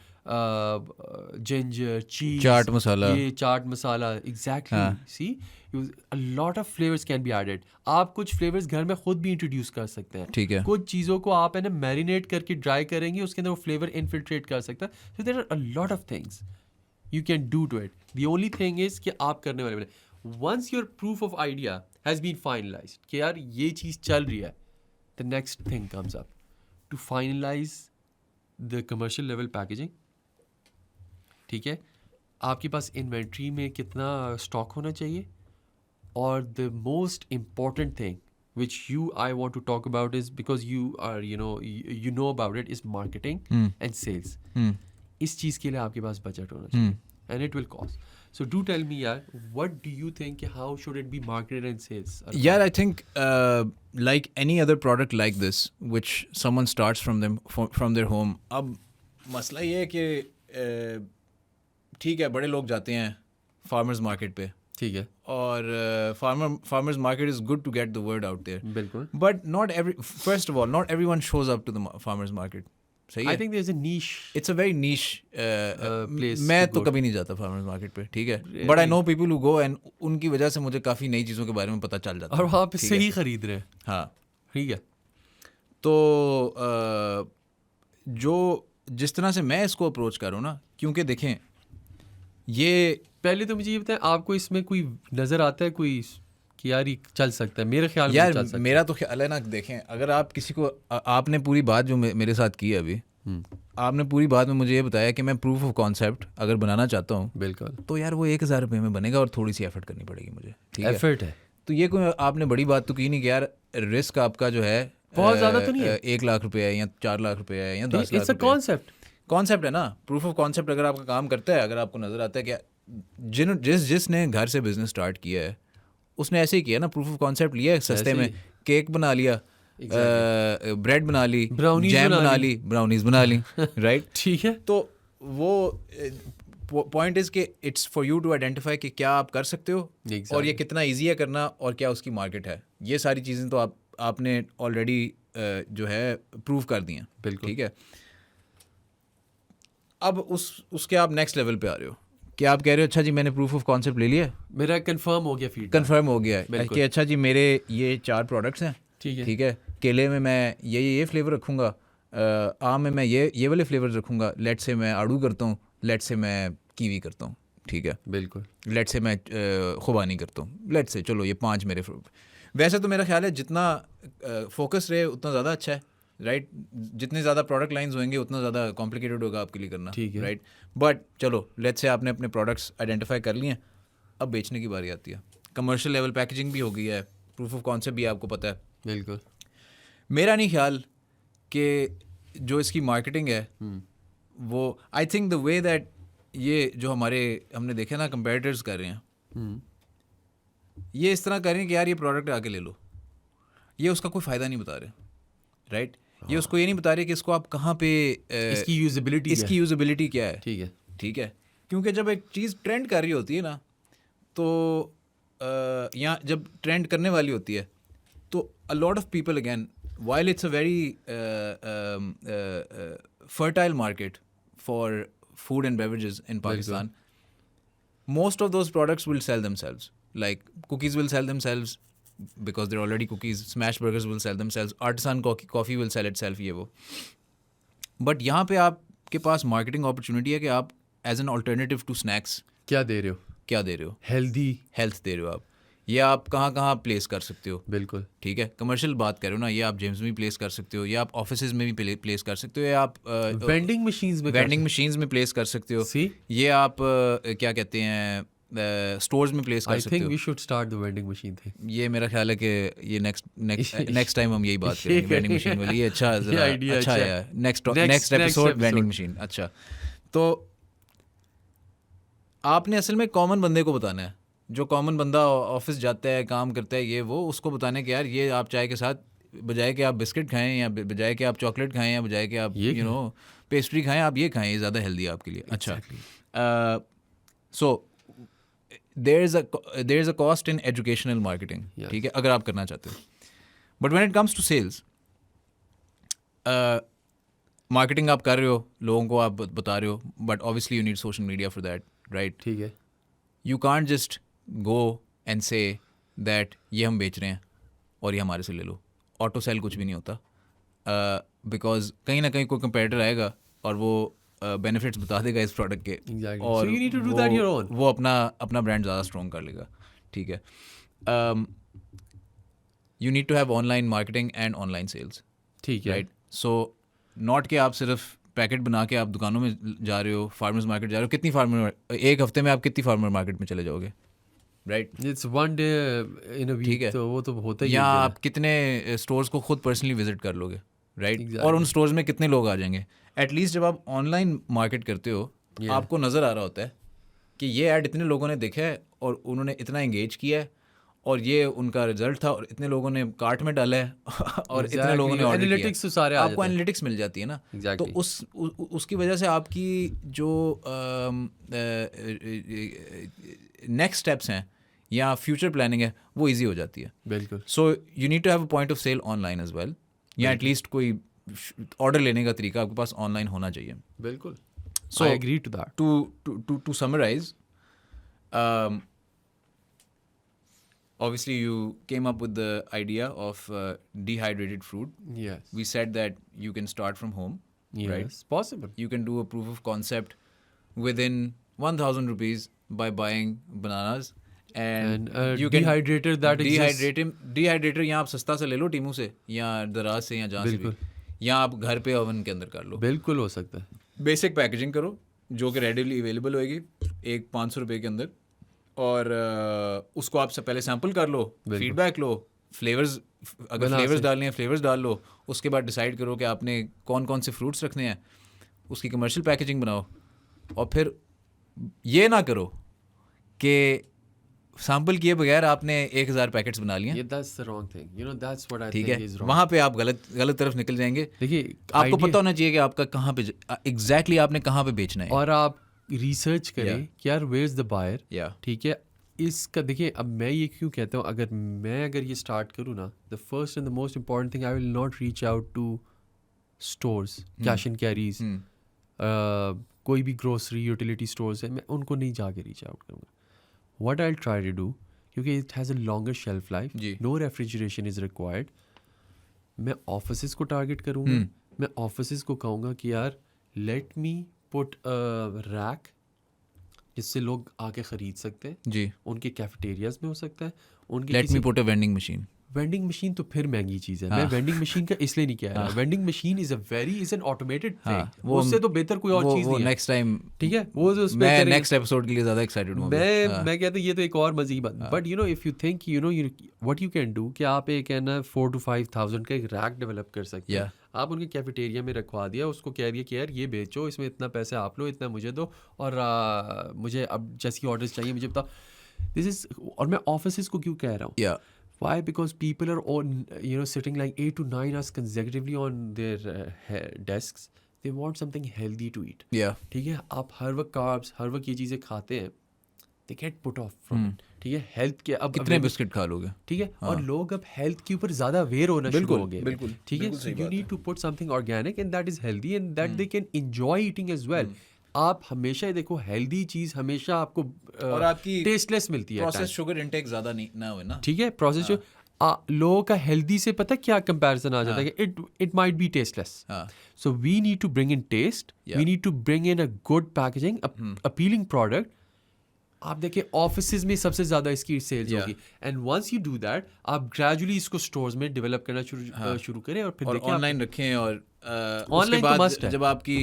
जिंजर, चीज, चाट मसाला, ये chaat masala, exactly. See a lot of flavours can be added. आप कुछ flavours घर में खुद भी इंट्रोड्यूस कर सकते हैं। ठीक है, कुछ चीज़ों को आप है ना मैरिनेट करके ड्राई करेंगे, उसके अंदर वो फ्लेवर इन्फिल्ट्रेट कर सकता है। So there are a lot of things you can do to it. The only thing is कि आप करने वाले once your proof of idea has been finalised कि यार ये चीज़ चल रही है, the next thing comes up to finalize the commercial level packaging। ठीक है, आपके पास इन्वेंट्री में कितना स्टॉक होना चाहिए, or the most important thing which I want to talk about is because you are you know about it is marketing and sales. इस चीज़ के लिए आपके पास बजट होना चाहिए and it will cost. So do tell me, yaar, what do you think? How should it be marketed and sales? Yeah, I think like any other product like this, which someone starts from their home. अब मसला ये है कि ठीक है बड़े लोग जाते हैं फार्मर्स मार्केट पे, ठीक है, और farmers market is good to get the word out there, बिल्कुल, but first of all not everyone shows up to the farmers market. सही है, I think there's a niche. It's a very niche place. मैं तो कभी नहीं जाता farmers market पे, ठीक है, but I know people who go and उनकी वजह से मुझे काफ़ी नई चीज़ों के बारे में पता चल जाता है और वहाँ पे सही खरीद रहे हैं. हाँ ठीक है. तो जो जिस तरह से मैं इसको अप्रोच कर रहा हूँ ना, क्योंकि देखें ये पहले तो मुझे ये बताएं, आपको इसमें कोई नज़र आता है कोई कि यार ये चल सकता है? मेरे ख्याल में यार चल सकता है. मेरा तो ख्याल है ना, देखें अगर आप किसी को आपने पूरी बात जो मेरे साथ की है अभी, आपने पूरी बात में मुझे ये बताया कि मैं प्रूफ ऑफ कॉन्सेप्ट अगर बनाना चाहता हूँ, बिल्कुल, तो यार वो 1000 रुपये में बनेगा और थोड़ी सी एफर्ट करनी पड़ेगी मुझे, ठीक है, एफर्ट है. तो ये कोई आपने बड़ी बात तो की नहीं कि यार रिस्क आपका जो है बहुत ज़्यादा तो नहीं है. 1 लाख रुपये है या 4 लाख रुपये है या 10 लाख इट्स अ रुपये. कॉन्सेप्ट है ना, प्रूफ ऑफ कॉन्सेप्ट अगर आपका काम करता है, अगर आपको नज़र आता है कि जिसने घर से बिजनेस स्टार्ट किया है उसने ऐसे ही किया ना, प्रूफ ऑफ कॉन्सेप्ट लिया है, सस्ते में केक बना लिया, ब्रेड बना ली, जैम बना ली, ब्राउनीज बना ली, राइट. ठीक है. तो वो पॉइंट इज़ कि it's for you to identify कि क्या आप कर सकते हो और ये कितना ईजी है करना और क्या उसकी मार्केट है. ये सारी चीज़ें तो आपने ऑलरेडी जो है प्रूव कर दी हैं, बिल्कुल, ठीक है. अब उसके आप नेक्स्ट लेवल पे आ रहे हो कि आप कह रहे हो अच्छा जी मैंने प्रूफ ऑफ कॉन्सेप्ट ले लिया, मेरा कंफर्म हो गया, फीड कंफर्म हो गया है कि अच्छा जी मेरे ये 4 प्रोडक्ट्स हैं, ठीक है, केले में मैं ये फ्लेवर रखूँगा, आम में मैं ये वाले फ्लेवर रखूँगा, लेट से मैं आड़ू करता हूँ, लेट से मैं कीवी करता हूँ, ठीक है, बिल्कुल, लेट से मैं खुबानी करता हूँ, लेट से चलो ये 5 मेरे. वैसे तो मेरा ख्याल है जितना फोकस रहे उतना ज़्यादा अच्छा है, राइट. जितने ज़्यादा प्रोडक्ट लाइंस होंगे उतना ज़्यादा कॉम्प्लिकेटेड होगा आपके लिए करना, ठीक है, राइट. बट चलो लेट्स से आपने अपने प्रोडक्ट्स आइडेंटिफाई कर लिए हैं, अब बेचने की बारी आती है. कमर्शियल लेवल पैकेजिंग भी हो गई है, प्रूफ ऑफ कॉन्सेप्ट भी आपको पता है, बिल्कुल. मेरा नहीं ख्याल कि जो इसकी मार्केटिंग है वो आई थिंक द वे दैट ये जो हमने देखा ना कंपेटिटर्स कर रहे हैं, ये इस तरह कर रहे हैं कि यार ये प्रोडक्ट आके ले लो, ये उसका कोई फ़ायदा नहीं बता रहे, राइट. ये उसको ये नहीं बता रहे कि इसको आप कहाँ पे इसकी यूजेबिलिटी क्या है, ठीक है, ठीक है. क्योंकि जब एक चीज़ ट्रेंड कर रही होती है ना, तो या जब ट्रेंड करने वाली होती है तो अ lot of people again while it's a very fertile market for food and beverages in Pakistan, most of those products will sell themselves. Like cookies will sell themselves because they're already cookies. Smash burgers will sell themselves. Artisan coffee will sell itself. ये वो. But यहाँ पे आपके पास marketing opportunity है कि आप as an alternative to snacks क्या दे रहे हो? हेल्थ दे रहे हो आप. ये आप कहाँ प्लेस कर सकते हो, बिल्कुल, ठीक है. कमर्शियल बात करो ना, ये आप जिम्स में भी प्लेस कर सकते हो, या आप ऑफिसेज में भी प्लेस कर सकते हो, या आप वेंडिंग मशीन्स में प्लेस कर सकते हो. ये आप क्या कहते हैं स्टोर्स में प्लेस कर सकते हो. I think we should start the vending machine thing. ये मेरा ख्याल है कि ये नेक्स्ट टाइम हम यही बात करेंगे वेंडिंग मशीन वाली. ये अच्छा है. Next episode vending machine. अच्छा, तो आपने असल में कॉमन बंदे को बताना है, जो कॉमन बंदा ऑफिस जाता है, काम करता है, ये वो, उसको बताने कि यार ये आप चाय के साथ बजाय कि आप बिस्किट खाएं, या बजाय कि आप चॉकलेट खाएं, या बजाय कि आप पेस्ट्री खाएं, आप ये खाएं, ये ज़्यादा हेल्दी है आपके लिए. अच्छा, so there is a cost in educational marketing, ठीक है, अगर आप करना चाहते हो. But when it comes to sales, marketing आप कर रहे हो, लोगों को आप बता रहे हो, but obviously you need social media for that, right. ठीक है. You can't just go and say that ये हम बेच रहे हैं और ये हमारे से ले लो. ऑटो सेल कुछ भी नहीं होता, बिकॉज कहीं ना कहीं कोई कंपेटिटर आएगा और वो बेनिफिट्स बता देगा इस प्रोडक्ट के, और वो अपना ब्रांड ज़्यादा स्ट्रॉन्ग कर लेगा, ठीक है. You need to have online marketing and online sales, ठीक है, राइट. सो नॉट कि आप सिर्फ पैकेट बना के आप दुकानों में जा रहे हो, फार्मर्स मार्केट जा रहे हो. एक हफ्ते में आप कितनी फार्मर मार्केट में चले जाओगे? Right? It's one day in a ठीक है, वीक, तो वो तो होता ही या है। आप कितने स्टोर्स को खुद पर्सनली विजिट कर लोगे, राइट? Exactly. और उन स्टोर्स में कितने लोग आ जाएंगे? एटलीस्ट जब आप ऑनलाइन मार्केट करते हो, आपको नज़र आ रहा होता है कि ये ऐड इतने लोगों ने देखा है और उन्होंने इतना एंगेज किया है और ये उनका रिजल्ट था और इतने लोगों ने कार्ट में डाला है और इतने लोगों ने ऑर्डर किया। एनालिटिक्स तो सारे आ आपको जाते हैं। एनालिटिक्स मिल जाती है ना, Exactly. तो उसकी वजह से आपकी जो नेक्स्ट स्टेप्स हैं या फ्यूचर प्लानिंग है वो इजी हो जाती है। बिल्कुल। So you need to have a point of sale online as well, या एटलीस्ट कोई ऑर्डर लेने का तरीका आपके पास ऑनलाइन होना चाहिए। बिल्कुल। So I agree to that. To summarize, obviously you came up with the idea of dehydrated fruit. Yes. We said that you can start from home, Yes. right? Possible. You can do a proof of concept within 1,000 rupees by buying bananas. And you can dehydrator that exists. dehydrator यहाँ आप सस्ता से ले लो टीमू से या दराज से या जहाँ से भी, या आप घर पे ओवन के अंदर कर लो। बिल्कुल हो सकता है। बेसिक पैकेजिंग करो जो कि रेडिली अवेलेबल होएगी एक 500 रुपये के अंदर, और उसको आप पहले सैम्पल कर लो, फीडबैक लो, फ्लेवर्स अगर फ्लेवर्स डालने हैं फ्लेवर्स डाल लो, उसके बाद डिसाइड करो कि आपने कौन कौन से फ्रूट्स रखने हैं, उसकी कमर्शियल पैकेजिंग बनाओ, और फिर ये ना करो कि सैम्पल किए बगैर आपने 1000 पैकेट्स बना लिए। That's the wrong thing. You know, that's what I ठीक think है, is wrong. वहाँ पे आप गलत तरफ निकल जाएंगे। देखिए, आपको पता होना चाहिए कि आपका कहाँ पे एग्जैक्टली आपने कहाँ पे बेचना है, और आप रिसर्च करें कि यार वेयर इज द बायर। ठीक है, इसका देखिए, अब मैं ये क्यों कहता हूँ, अगर ये स्टार्ट करूँ ना, the first and the most important thing, I will not reach out to stores, cash and carries, कोई भी ग्रोसरी यूटिलिटी स्टोर्स है, मैं उनको नहीं जाके रीच आउट करूँगा। What I'll try to do, क्योंकि it has a longer shelf life, no refrigeration is required, मैं ऑफिसेस को टारगेट करूँगा। मैं ऑफिसेस को कहूँगा कि यार लेट मी पुट रैक जिससे लोग आके ख़रीद सकते हैं जी, उनके कैफेटेरियाज में हो सकता है, उनके let me put a vending machine. Vending machine तो फिर महंगी चीज़ है। मैं वेंडिंग मशीन का इसलिए नहीं कह रहा। Vending machine is an automated thing, उससे तो बेहतर कोई और चीज़ नहीं है। नेक्स्ट टाइम, ठीक है, वो जो मैं नेक्स्ट एपिसोड के लिए ज़्यादा एक्साइटेड हूँ। मैं कहता हूँ ये तो एक और मज़े की बात। But you know, if you think you know what you can do, कि आप एक है ना 4 to 5,000 का एक रैक डेवलप कर सकते हैं। आप उनके कैफेटेरिया में रखवा दिया, उसको कह दिया कि यार ये बेचो, इसमें इतना पैसे आप लो, इतना मुझे दो, और मुझे अब जैसी ऑर्डर्स चाहिए मुझे बताओ। दिस इज, और मैं ऑफिस को क्यों कह रहा हूँ? Why? Because people are on, sitting like 8 to 9 hours consecutively on their desks. They want something healthy to eat. Yeah. ठीक है, आप हर वक्त carbs, हर वक्त ये चीज़ें खाते हैं, they get put off from it. ठीक है, हेल्थ के अब कितने बिस्किट खा लोगे? ठीक है, और लोग अब हेल्थ के ऊपर ज़्यादा अवेयर होना शुरू हो गए। बिल्कुल, ठीक है, so you need to put something organic and that is healthy and that they can enjoy eating as well. आप हमेशा देखो, हेल्दी चीज़ हमेशा आपको और आपकी टेस्टलेस मिलती है। प्रोसेस शुगर इंटेक ज़्यादा ना हो ना। ठीक है, प्रोसेस लोगों का हेल्दी से पता क्या कंपैरिजन आ जाता है कि it might be tasteless. So we need to bring in taste, we need to bring in a good packaging, appealing product. आप देखिए ऑफिसेज में सबसे ज़्यादा इसकी सेल्स होगी, and once you do that, आप ग्रेजुअली इसको स्टोर्स में डेवलप करना शुरू करें, और फिर ऑनलाइन रखें। और ऑनलाइन तो मस्ट है। जब आपकी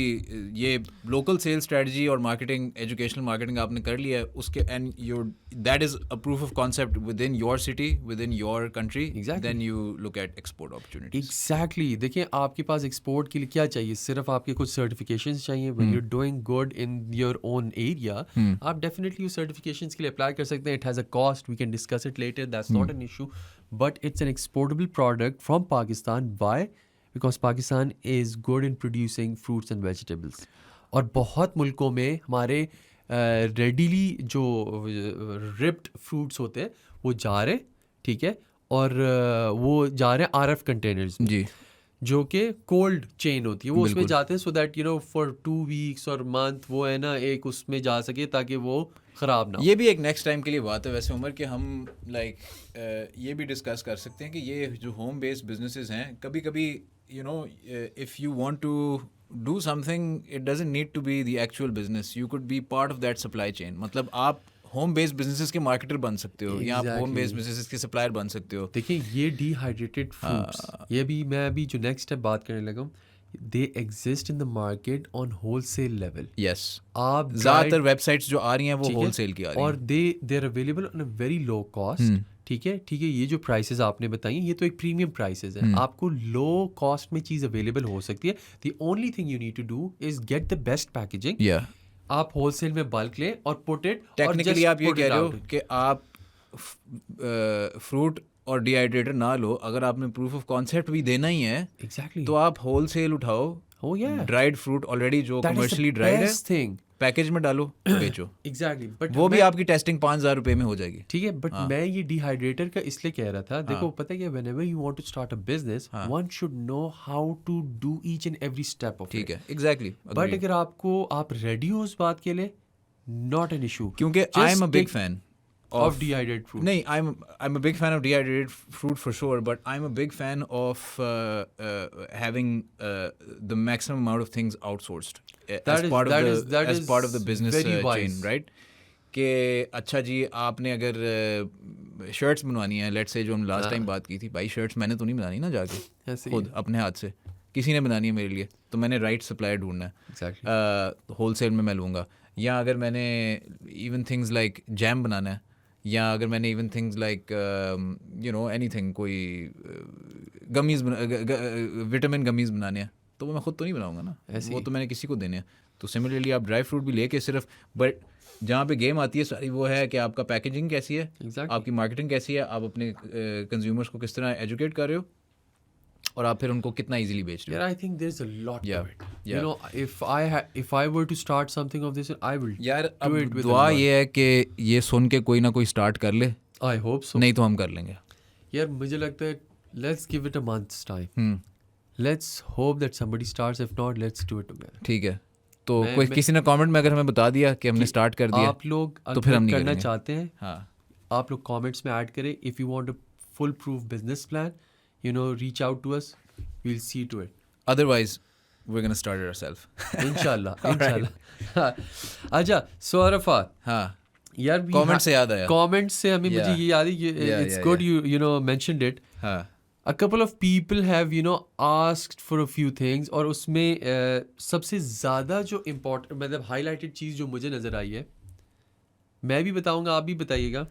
ये लोकल सेल स्ट्रेटजी और मार्केटिंग, एजुकेशनल मार्केटिंग आपने कर लिया है, उसके and your that is a proof of concept within your city, within your country, then you look at export opportunities. Exactly. देखिए, आपके पास एक्सपोर्ट के लिए क्या चाहिए? सिर्फ आपके कुछ सर्टिफिकेशंस चाहिए। When you are doing good in your own area, आप डेफिनेटली उस सर्टिफिकेशंस के लिए अप्लाई कर सकते हैं। It has a cost, we can discuss it later, that's not an issue, but it's an exportable product from Pakistan. Why? Because Pakistan is good in producing fruits and vegetables. और बहुत मुल्कों में हमारे रेडीली जो रिप्ड फ्रूट्स होते हैं वो जा रहे, ठीक है, और वो जा रहे हैं RF कंटेनर्स में, जी, जो कि कोल्ड चेन होती है, वो उसमें जाते हैं, सो दैट फॉर 2 weeks और मंथ वो है ना एक उसमें जा सके ताकि वो ख़राब ना हो। ये भी एक नेक्स्ट टाइम के लिए बात है वैसे उमर, कि हम ये भी डिस्कस कर सकते हैं कि ये जो होम बेस्ड बिजनेसेस हैं, कभी कभी if you want to do something, it doesn't need to be the actual business. You could be part of that supply chain. मतलब आप होम बेस्ड बिजनेसेस के मार्केटर बन सकते हो, या आप होम बेस्ड बिजनेसेस के सप्लायर बन सकते हो। देखिए, ये डिहाइड्रेटेड फ्रूट्स, ये भी मैं अभी जो नेक्स्ट स्टेप बात करने लगा हूँ, they exist in the market on wholesale level. Yes. आप ज़्यादातर वेबसाइट्स जो आ रही हैं वो होलसेल की आ रही हैं और they are available on a very low cost. ठीक है ये जो प्राइसेस आपने बताई ये तो एक प्रीमियम प्राइसेस है. आपको लो कॉस्ट में चीज़ अवेलेबल हो सकती है. The only thing you need to do is get the best packaging. आप होलसेल में बल्क लें और पुट इट. टेक्निकली आप ये कह रहे हो कि आप फ्रूट और डिहाइड्रेटर ना लो, अगर आपने प्रूफ ऑफ कॉन्सेप्ट भी देना ही है एग्जैक्टली तो आप होलसेल उठाओ. ड्राइड फ्रूट ऑलरेडी जो कमर्शियली ड्राइड है थिंग पैकेज में डालो बेचो. एग्जैक्टली. बट वो भी आपकी टेस्टिंग 5,000 रुपए में हो जाएगी. ठीक है. बट मैं ये डिहाइड्रेटर का इसलिए कह रहा था. देखो पता है क्या, whenever you want to start a business one should know how to do each and every step of. ठीक है, एग्जैक्टली. बट अगर आप रेडी हो उस बात के लिए, नॉट एन इशू. क्योंकि I am a big fan of dehydrated fruit. No, I'm a big fan of dehydrated fruit for sure, but I'm a big fan of having the maximum amount of things outsourced as part of the business chain, right? कि अच्छा जी आपने अगर shirts बनवानी है, let's say जो हम last time बात की थी, भाई शर्ट्स मैंने तो नहीं बनानी ना जाके खुद अपने हाथ से, किसी ने बनानी है मेरे लिए, तो मैंने राइट सप्लायर ढूंढना है. होलसेल में मैं लूँगा. या अगर मैंने इवन थिंग्स लाइक जैम बनाना है, या अगर मैंने even things like you know anything, कोई गमीज़ विटामिन गमीज़ बनाने हैं, तो वो मैं खुद तो नहीं बनाऊंगा ना, वो तो मैंने किसी को देने हैं. तो सिमिलरली आप ड्राई फ्रूट भी लेके सिर्फ, बट जहाँ पे गेम आती है सारी वो है कि आपका पैकेजिंग कैसी है, आपकी मार्केटिंग कैसी है, आप अपने कंज्यूमर्स को किस तरह एजुकेट कर रहे हो, और आप फिर उनको कितना इजीली बेच रहे हो. I think there's a lot to it. You know, if I were to start something of this, I will यार do it with दुआ ये है कि ये सुन के कोई ना कोई स्टार्ट कर ले. I hope so. नहीं तो हम कर लेंगे. यार मुझे लगता है let's give it a month's time. Let's hope that somebody starts. If not, let's do it together. ठीक है. तो कोई किसी ने कमेंट में अगर हमें बता दिया कि हमने स्टार्ट कर दिया, आप लोग तो फिर हम नहीं करना करेंगे. चाहते हैं, हाँ, आप लोग कमेंट्स में ऐड करें. If you want a full proof business plan, you know, reach out to us. We'll see to it. Otherwise, we're gonna start it ourselves. इंशाल्लाह. अच्छा, so अरफात. हाँ. यार कमेंट से याद आया. कमेंट से हमें मुझे ये याद है. It's good you know mentioned it. हाँ. A couple of people have you know asked for a few things, और उसमें सबसे ज़्यादा जो इम्पोर्टेंट मतलब हाईलाइटेड चीज़ जो मुझे नज़र आई है, मैं भी बताऊंगा, आप भी बताइएगा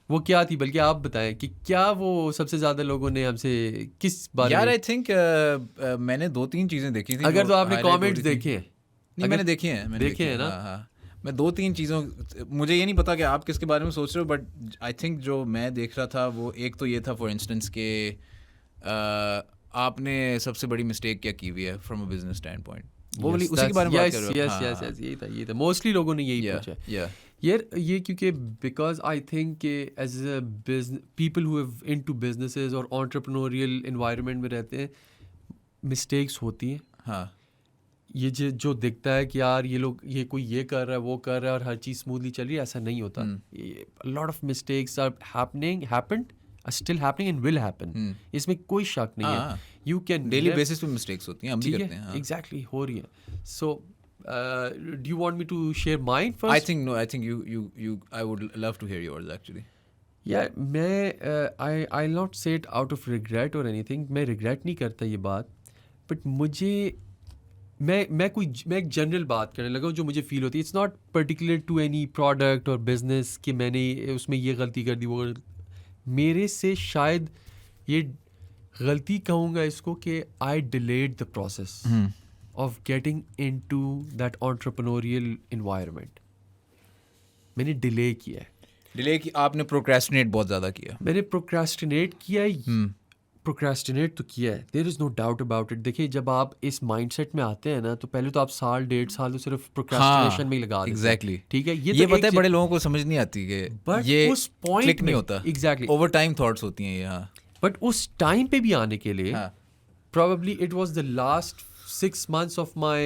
वो क्या थी. बल्कि आप बताएं कि क्या वो सबसे ज़्यादा लोगों ने हमसे किस बारे में. यार आई थिंक मैंने 2-3 चीज़ें देखी थी. अगर तो आपने कमेंट्स देखे हैं. नहीं, मैंने देखे हैं ना. हाँ. मैं 2-3 चीज़ों, मुझे ये नहीं पता कि आप किसके बारे में सोच रहे हो, बट आई थिंक जो मैं देख रहा था वो एक तो ये था फॉर इंस्टेंस के आपने सबसे बड़ी मिस्टेक क्या की हुई है from a business stand point. वो वाली उसी के बारे में बात कर रहे हो. यस यही था मोस्टली लोगों ने यही पूछा. यार ये क्योंकि बिकॉज आई थिंक कि as a business people who have into businesses और एंटरप्रेन्योरियल एनवायरनमेंट में रहते हैं, मिस्टेक्स होती हैं. हाँ. ये जो दिखता है कि यार ये लोग ये कोई ये कर रहा है वो कर रहा है और हर चीज़ स्मूथली चल रही है, ऐसा नहीं होता. Lot of mistakes are happening still happening and will happen. इसमें कोई शक नहीं है. यू कैन डेली बेसिस पे मिस्टेक्स होती हैं, हम भी करते हैं. एग्जैक्टली हो रही है. सो do you want me to share mine first? I think you I would love to hear yours actually. Yeah, मैं I'll not say it out of regret or anything. मैं regret नहीं करता ये बात, but मुझे मैं एक जनरल बात करने लगा जो मुझे फील होती है. It's not particular to any product और बिजनेस कि मैंने उसमें ये गलती कर दी वो मेरे से शायद ये गलती कहूँगा इसको कि I delayed the process of getting into that entrepreneurial environment. मैंने डिले किया है. डिले की आपने प्रोक्रेस्टिनेट बहुत ज़्यादा किया. मैंने प्रोक्रेस्टिनेट किया है. प्रोक्रेस्टिनेट तो किया है, there is no doubt about it. देखिए जब आप इस माइंडसेट में आते हैं ना, तो पहले तो आप 1.5 साल तो सिर्फ प्रोक्रेस्टिनेशन में ही लगा देते हैं. एग्जैक्टली. ठीक है. ये पता है बड़े लोगों को समझ नहीं आती कि ये उस पॉइंट क्लिक नहीं होता. एग्जैक्टली. ओवर टाइम थॉट्स होती हैं ये. हाँ. बट उस टाइम पे भी आने के लिए probably it was the last 6 months of my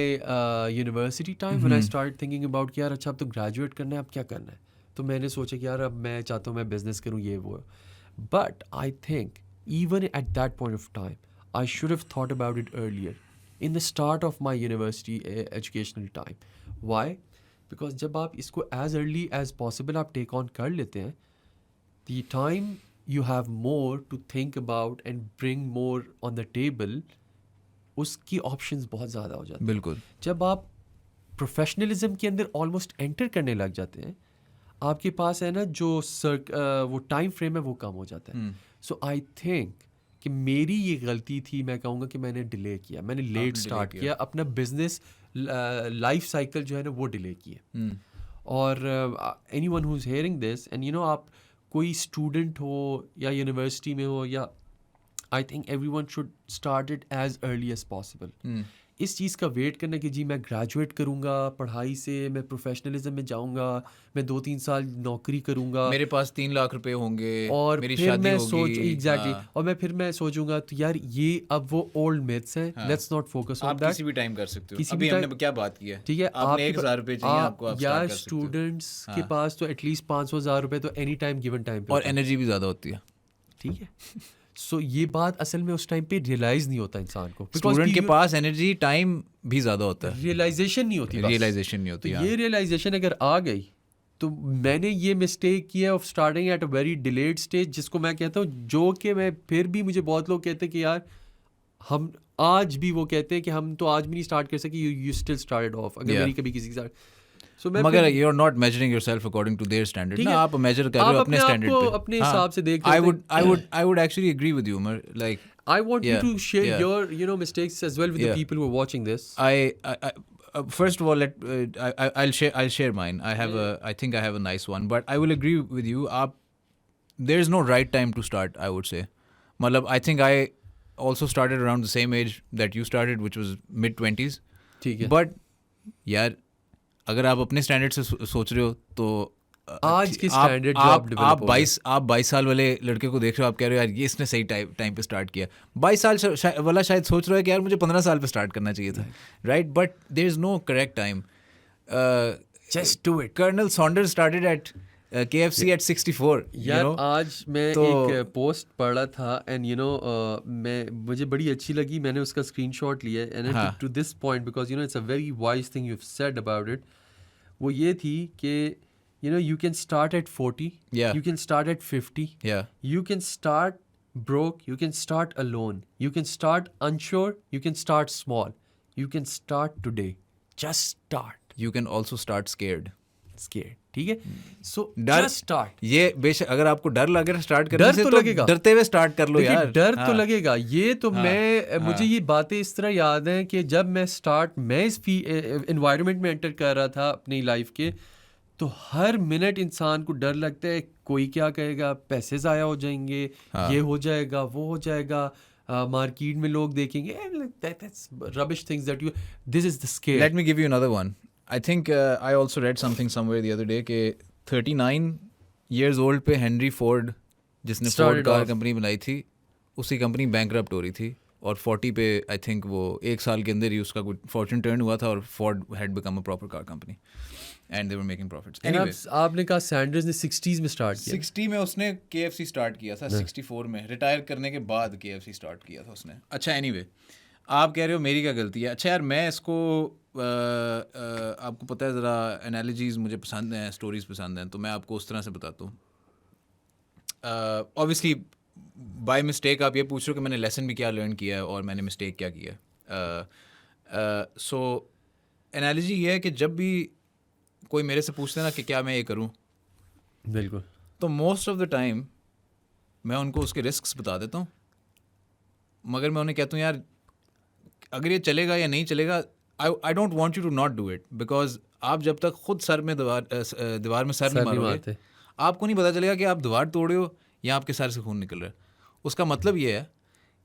university time when I started thinking about कि यार अच्छा अब तो ग्रेजुएट करना है, अब क्या करना है. तो मैंने सोचा कि यार अब मैं चाहता हूँ मैं बिजनेस करूँ ये वो. But I think even at that point of time I should have thought about it earlier in the start of my university educational time. Why? Because जब आप इसको as early as possible आप take on कर लेते हैं, the time you have more to think about and bring more on the table उसकी options बहुत ज़्यादा हो जाते हैं. बिल्कुल. जब आप प्रोफेशनलिज्म के अंदर ऑलमोस्ट एंटर करने लग जाते हैं, आपके पास है ना जो वो टाइम फ्रेम है वो कम हो जाता है. सो आई थिंक कि मेरी ये गलती थी, मैं कहूँगा कि मैंने डिले किया, मैंने लेट स्टार्ट किया अपना बिजनेस लाइफ साइकिल जो है ना वो डिले किया. और anyone who is hearing this and you know, आप कोई स्टूडेंट हो या यूनिवर्सिटी में हो, या I think everyone should start it as early as possible. इस चीज़ का वेट करना कि जी मैं ग्रेजुएट करूँगा पढ़ाई से, मैं प्रोफेशनलिज्म में जाऊँगा, मैं 2-3 साल नौकरी करूँगा, मेरे पास 3 लाख रुपए होंगे और मेरी फिर शादी मैं होगी. एग्जैक्टली और फिर मैं सोचूंगा तो यार ये अब वो ओल्ड मिथ्स हैं, लेट्स नॉट फोकस ऑन आप दैट. किसी भी टाइम कर सकते हो. किसी अभी भी हमने टाइम, क्या बात की है, ठीक है, आपने 1000 रुपए चाहिए आपको, आप यार स्टार्ट कर सकते हो. स्टूडेंट्स के पास तो एटलीस्ट 500,000 रुपए तो एनी टाइम गिवन टाइम पे और होता है. एनर्जी भी ज़्यादा होती है. ठीक है. सो ये बात असल में उस टाइम पे रियलाइज नहीं होता इंसान को. स्टूडेंट के पास एनर्जी टाइम भी ज़्यादा होता है, रियलाइजेशन नहीं होती. रियलाइजेशन नहीं होती. ये रियलाइजेशन अगर आ गई तो मैंने ये मिस्टेक किया of starting at a very delayed stage, जिसको मैं कहता हूँ, जो कि मैं फिर भी मुझे बहुत लोग कहते हैं कि यार हम आज भी वो कहते हैं कि हम तो आज भी नहीं स्टार्ट कर सके, यू स्टिल स्टार्टेड ऑफ. अगर मेरी कभी किसी के साथ मगर you are not measuring yourself according to their standard ना, आप मेजर कर रहे हो अपने स्टैंडर्ड पे, अपने हिसाब से देख. I would actually agree with you, like I want you to share your mistakes as well with the people who are watching this. First of all, I'll share mine. I think I have a nice one, but I will agree with you. There is no right time to start, I would say. Matlab, I think I also started around the same age that you started, which was mid-20s. ठीक है. But यार अगर आप अपने standard से सोच रहे हो तो आज के स्टैंडर्ड आप 22 साल वाले लड़के को देख रहे हो, आप कह रहे हो यार ये इसने सही टाइम पे स्टार्ट किया. 22 साल वाला शायद सोच रहा है कि यार मुझे 15 साल पे स्टार्ट करना चाहिए था, right? But there is no correct time. Just do it. Colonel Sanders started at KFC at 64. यार आज मैं एक पोस्ट पढ़ रहा था एंड मुझे बड़ी अच्छी लगी, मैंने उसका स्क्रीनशॉट लिया and to this point because it's a very wise thing you have said about it. वो ये थी कि you can start at 40, you can start at 50, you can start broke, you can start alone, you can start unsure, you can start small, you can start today, just start. You can also start scared. ठीक है. So just start. ये बेशक अगर आपको डर लगे start करने से तो डरते हुए स्टार्ट कर लो यार. डर तो लगेगा. ये तो मुझे ये बातें इस तरह याद हैं कि जब मैं इस एनवायरनमेंट में एंटर कर रहा था अपनी लाइफ के, तो हर मिनट इंसान को डर लगता है कोई क्या कहेगा, पैसे ज़ाया हो जाएंगे, ये हो जाएगा, वो हो जाएगा, मार्केट में लोग देखेंगे. That's rubbish things that this is the scare. Let me give you another one. I think I also read something somewhere the other day कि 39 years old पे हेनरी फोर्ड, जिसने फोर्ड कार कंपनी बनाई थी, उसी company bankrupt हो रही थी, और 40 पे आई थिंक वो एक साल के अंदर ही उसका कुछ फॉर्चून टर्न हुआ था और Ford had become a proper car company and they were making profits. Anyways, आपने कहा सैंडर्स ने 60s में स्टार्ट किया. 60 में उसने KFC स्टार्ट किया था. 64 में रिटायर करने के बाद KFC स्टार्ट किया था उसने. अच्छा, एनीवे, आप कह रहे हो मेरी क्या गलती है. अच्छा यार, मैं इसको आपको पता है ज़रा एनालॉजीज़ मुझे पसंद हैं, स्टोरीज़ पसंद हैं, तो मैं आपको उस तरह से बताता हूँ. ऑब्वियसली बाय मिस्टेक आप ये पूछ रहे हो कि मैंने लेसन भी क्या लर्न किया है और मैंने मिस्टेक क्या किया. सो एनालॉजी ये है कि जब भी कोई मेरे से पूछते हैं ना कि क्या मैं ये करूँ, बिल्कुल, तो मोस्ट ऑफ द टाइम मैं उनको उसके रिस्क्स बता देता हूँ, मगर मैं उन्हें कहता हूँ यार अगर ये चलेगा या नहीं चलेगा, I don't want you to not do it, because आप जब तक खुद सर में दीवार में सर नहीं मारोगे, आपको नहीं पता चलेगा कि आप दीवार तोड़े हो या आपके सर से खून निकल रहा है. उसका मतलब ये है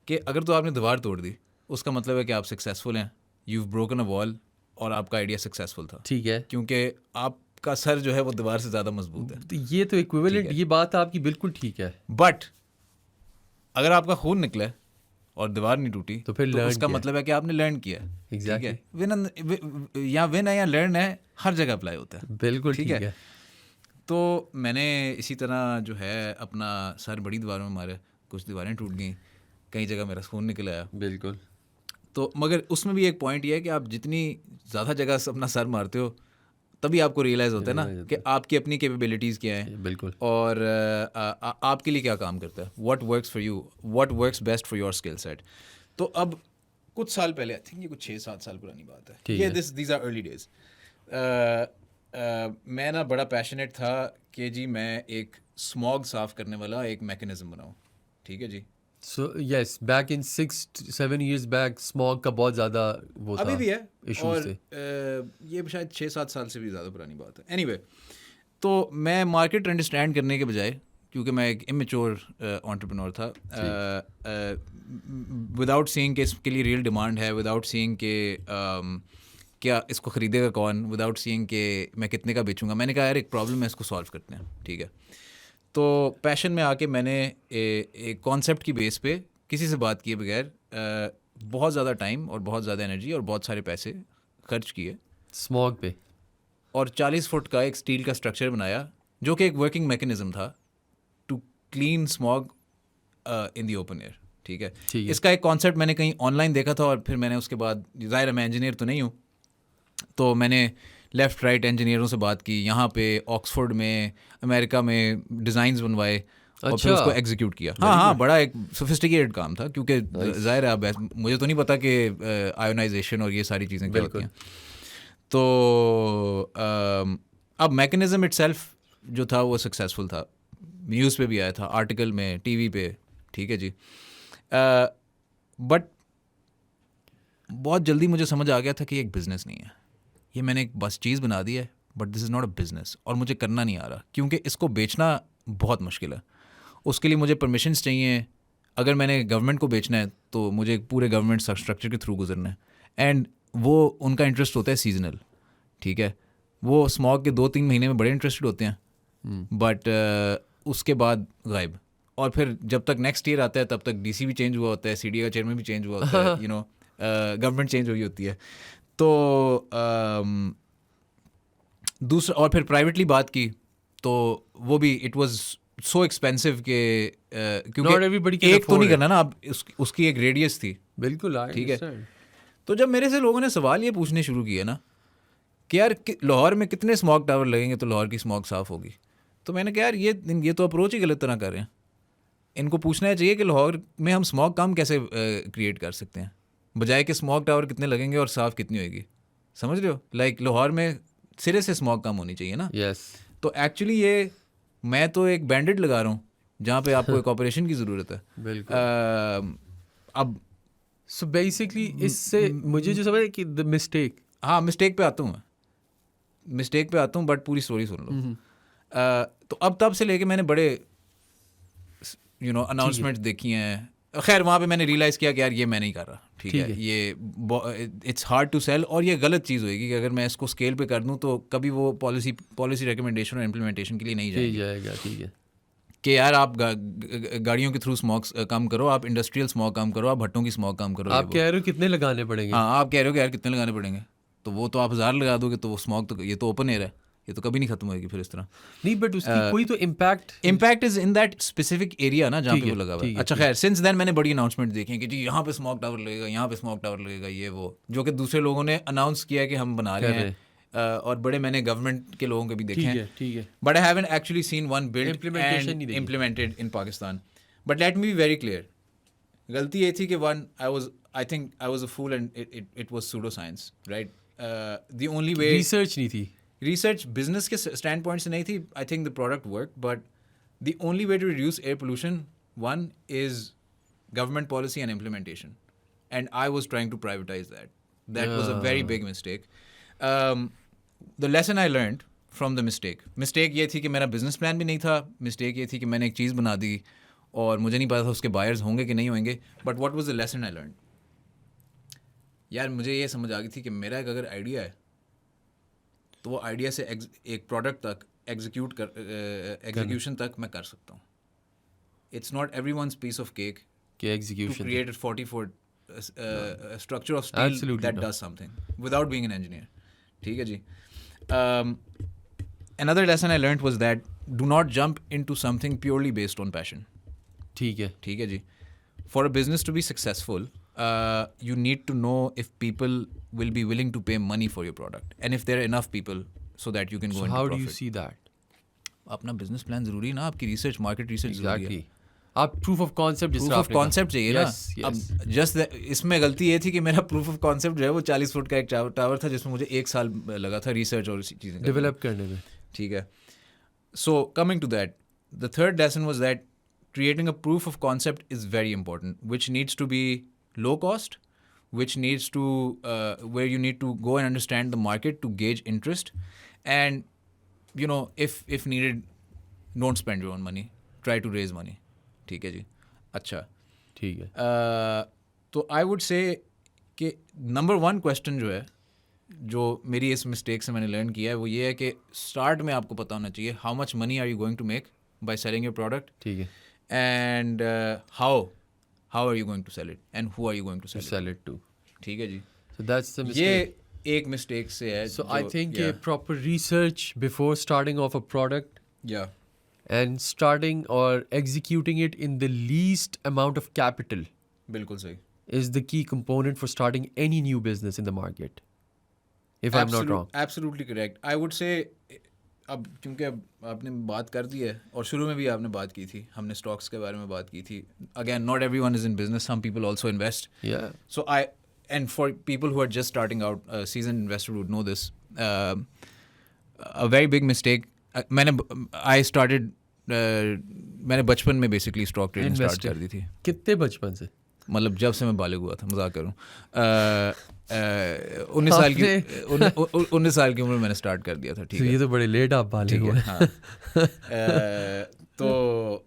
कि अगर तो आपने दीवार तोड़ दी, उसका मतलब है कि आप सक्सेसफुल हैं, you have broken a wall, और आपका आइडिया सक्सेसफुल था. ठीक है, क्योंकि आपका सर जो है वो दीवार से ज़्यादा मजबूत है. तो ये तो इक्विवेलेंट, ये बात आपकी बिल्कुल ठीक है. बट अगर आपका खून निकला है और दीवार नहीं टूटी, तो फिर तो उसका मतलब है कि आपने लर्न किया. एग्जैक्टली. विन है या लर्न है, हर जगह अप्लाई होता है. बिल्कुल ठीक है. तो मैंने इसी तरह जो है अपना सर बड़ी दीवारों में मारा, कुछ दीवारें टूट गई, कई जगह मेरा खून निकल आया. बिल्कुल. तो मगर उसमें भी एक पॉइंट ये है कि आप जितनी ज़्यादा जगह अपना सर मारते हो, तभी आपको रियलाइज़ होता है ना कि आपकी अपनी कैपेबिलिटीज़ क्या हैं. बिल्कुल. और आपके लिए क्या काम करता है, what works for you, what works best for your skill set. तो अब कुछ साल पहले, आई थिंक ये कुछ 6-7 साल पुरानी बात है, ये these are early days. मैं ना बड़ा पैशनेट था कि जी मैं एक स्मॉग साफ करने वाला एक मैकेनिज्म बनाऊं, ठीक है जी. So yes, back in 6-7 years back, smog का बहुत ज़्यादा वो था. अभी भी है issues और थे. ये शायद 6-7 साल से भी ज़्यादा पुरानी बात है. एनीवे, तो मैं मार्केट अंडरस्टैंड करने के बजाय, क्योंकि मैं एक इमेच्योर एंटरप्रेन्योर था, विदाउट सीइंग कि इसके लिए रियल डिमांड है, विदाउट सीइंग कि क्या इसको ख़रीदेगा कौन, विदाउट सीइंग कि मैं कितने का बेचूंगा, मैंने कहा यार एक प्रॉब्लम है, इसको सॉल्व करते हैं, ठीक है. तो पैशन में आके मैंने एक कॉन्सेप्ट की बेस पे किसी से बात किए बगैर बहुत ज़्यादा टाइम और बहुत ज़्यादा एनर्जी और बहुत सारे पैसे खर्च किए स्मॉग पे, और 40 फुट का एक स्टील का स्ट्रक्चर बनाया जो कि एक वर्किंग मैकेनिज्म था to clean smog in the open air, ठीक है. इसका एक कॉन्सेप्ट मैंने कहीं ऑनलाइन देखा था और फिर मैंने उसके बाद, ज़ाहिर मैं इंजीनियर तो नहीं हूँ, तो मैंने लेफ़्ट राइट इंजीनियरों से बात की, यहाँ पे ऑक्सफोर्ड में, अमेरिका में डिज़ाइंस बनवाए और फिर उसको एग्जीक्यूट किया. हाँ, बड़ा एक सोफिस्टिकेटेड काम था, क्योंकि ज़ाहिर है अब मुझे तो नहीं पता कि आयोनाइजेशन और ये सारी चीज़ें क्या होती हैं. तो अब मैकेनिज़्म इटसेल्फ जो था वो सक्सेसफुल था, न्यूज़ पे भी आया था, आर्टिकल में, टीवी पे, ठीक है जी. बट बहुत जल्दी मुझे समझ आ गया था कि एक बिज़नेस नहीं है, ये मैंने एक बस चीज़ बना दी है, but this is not a business, और मुझे करना नहीं आ रहा, क्योंकि इसको बेचना बहुत मुश्किल है. उसके लिए मुझे परमिशंस चाहिए. अगर मैंने गवर्नमेंट को बेचना है तो मुझे पूरे गवर्नमेंट स्ट्रक्चर के थ्रू गुजरना है, एंड वो उनका इंटरेस्ट होता है सीजनल, ठीक है. वो स्मॉग के 2-3 महीने में बड़े इंटरेस्टेड होते हैं, बट उसके बाद गायब. और फिर जब तक नेक्स्ट ईयर आता है तब तक डीसी भी चेंज हुआ होता है, सीडीए का चेयरमैन भी चेंज हुआ होता है, गवर्नमेंट चेंज हुई होती है. तो दूसरा, और फिर प्राइवेटली बात की तो वो भी इट वाज सो एक्सपेंसिव कि क्योंकि एक तो नहीं करना ना, अब उसकी एक रेडियस थी. बिल्कुल, ठीक है. तो जब मेरे से लोगों ने सवाल ये पूछने शुरू किए ना कि यार लाहौर में कितने स्मॉग टावर लगेंगे तो लाहौर की स्मॉग साफ़ होगी, तो मैंने कहा यार ये तो अप्रोच ही गलत तरह कर रहे हैं. इनको पूछना चाहिए कि लाहौर में हम स्मॉग कम कैसे क्रिएट कर सकते हैं, बजाय कि स्मॉग टावर कितने लगेंगे और साफ़ कितनी होगी. समझ रहे हो? लाइक लाहौर में सिरे से स्मॉग कम होनी चाहिए ना. तो एक्चुअली ये मैं तो एक बैंडेड लगा रहा हूँ जहाँ पे आपको एक ऑपरेशन की ज़रूरत है. बिल्कुल. अब सो बेसिकली इससे मुझे जो समझ कि द मिस्टेक, हाँ मिस्टेक पे आता हूँ बट पूरी स्टोरी सुन लो. तो अब तब से लेके मैंने बड़े अनाउंसमेंट देखी हैं. खैर वहाँ पे मैंने रियलाइज़ किया कि यार ये मैं नहीं कर रहा, ठीक है. ये इट्स हार्ड टू सेल, और ये गलत चीज़ होएगी कि अगर मैं इसको स्केल पे कर दूँ तो कभी वो पॉलिसी रिकमेंडेशन और इम्प्लीमेंटेशन के लिए नहीं जाएगा. ठीक है कि यार आप गाड़ियों के थ्रू स्मॉग कम करो, आप इंडस्ट्रियल स्मॉग कम करो, आप भट्टों की स्मॉग कम करो. आप कह रहे हो कितने लगाने पड़ेंगे? हाँ, आप कह रहे हो कि यार कितने लगाने पड़ेंगे, तो वो तो आप 1000 लगा दोगे तो वो स्मॉग तो, ये तो ओपन एयर है, ये तो कभी नहीं खत्म होगी फिर इस तरह. नहीं, बट उसकी कोई तो impact is in that specific area ना जहाँ पे वो लगा हुआ है. अच्छा खैर, सिंस देन मैंने बड़ी अनाउंसमेंट देखी कि जी यहाँ पे स्मॉग टावर लगेगा, यहाँ पे स्मॉग टावर लगेगा, ये वो जो कि दूसरे लोगों ने अनाउंस किया कि हम बना रहे हैं. और बड़े मैंने गवर्नमेंट के लोगों के भी देखे हैं, ठीक है. But I haven't actually seen one built and implemented in Pakistan. But let me be very clear, गलती ये थी कि I think I was a fool and it was pseudo science, right. The only way, research नहीं थी, research business के standpoint से नहीं थी. I think the product work, but the only way to reduce air pollution one is government policy and implementation, and I was trying to privatise that was a very big mistake. The lesson I learned from the mistake ये थी कि मेरा business plan भी नहीं था. Mistake ये थी कि मैंने एक चीज़ बना दी और मुझे नहीं पता था उसके बायर्स होंगे कि नहीं होंगे. But what was the lesson I learn? यार मुझे ये समझ आ गई थी कि मेरा एक अगर आइडिया है तो वो आइडिया से एक प्रोडक्ट तक एग्जीक्यूशन तक मैं कर सकता हूँ. It's not everyone's piece of cake execution to create a 40-foot structure of steel that does something without being an engineer. ठीक है जी. Another lesson I learned was that do not jump into something purely based on passion. ठीक है जी. For a business to be successful, you need to know if people will be willing to pay money for your product and if there are enough people so that you can go into profit. How do you see that? अपना business plan ज़रूरी है ना, आपकी research, market research ज़रूरी है. आप proof of concept चाहिए ना. अब जस्ट इसमें गलती ये थी कि मेरा प्रूफ ऑफ कॉन्सेप्ट जो है वो 40 फुट का एक टावर था जिसमें मुझे 1 साल लगा था रिसर्च और चीज़ें डेवलप करने में. ठीक है. So coming to that, the third lesson was that creating a proof of concept is very important, which needs to be low cost, which needs to where you need to go and understand the market to gauge interest, and you know, if needed, don't spend your own money, try to raise money. ठीक है जी. अच्छा, ठीक है. तो I would say कि number 1 question जो है, जो मेरी इस मिस्टेक से मैंने लर्न किया है, वो ये है कि स्टार्ट में आपको पता होना चाहिए how much money are you going to make by selling your product. ठीक है. And how are you going to sell it and who are you going to sell it to. ठीक है जी. So that's the mistake. ये एक mistake से है. So I think a proper research before starting off a product. Yeah. And starting or executing it in the least amount of capital. बिल्कुल सही. Is the key component for starting any new business in the market. If I'm not wrong. Absolutely correct. I would say अब क्योंकि अब आपने बात कर दी है और शुरू में भी आपने बात की थी, हमने स्टॉक्स के बारे में बात की थी. Again, not everyone is in business, some people also invest. So I and for people who are just starting out, seasoned investor would know this. A very big mistake. मैंने बचपन में बेसिकली स्टॉक ट्रेडिंग स्टार्ट कर दी थी. कितने बचपन से? मतलब जब से मैं बालिग हुआ था, मजाक करूँ. 19 साल की उम्र में मैंने स्टार्ट कर दिया था. ठीक है. ये तो बड़े लेट आप बालिग हुए. हाँ. तो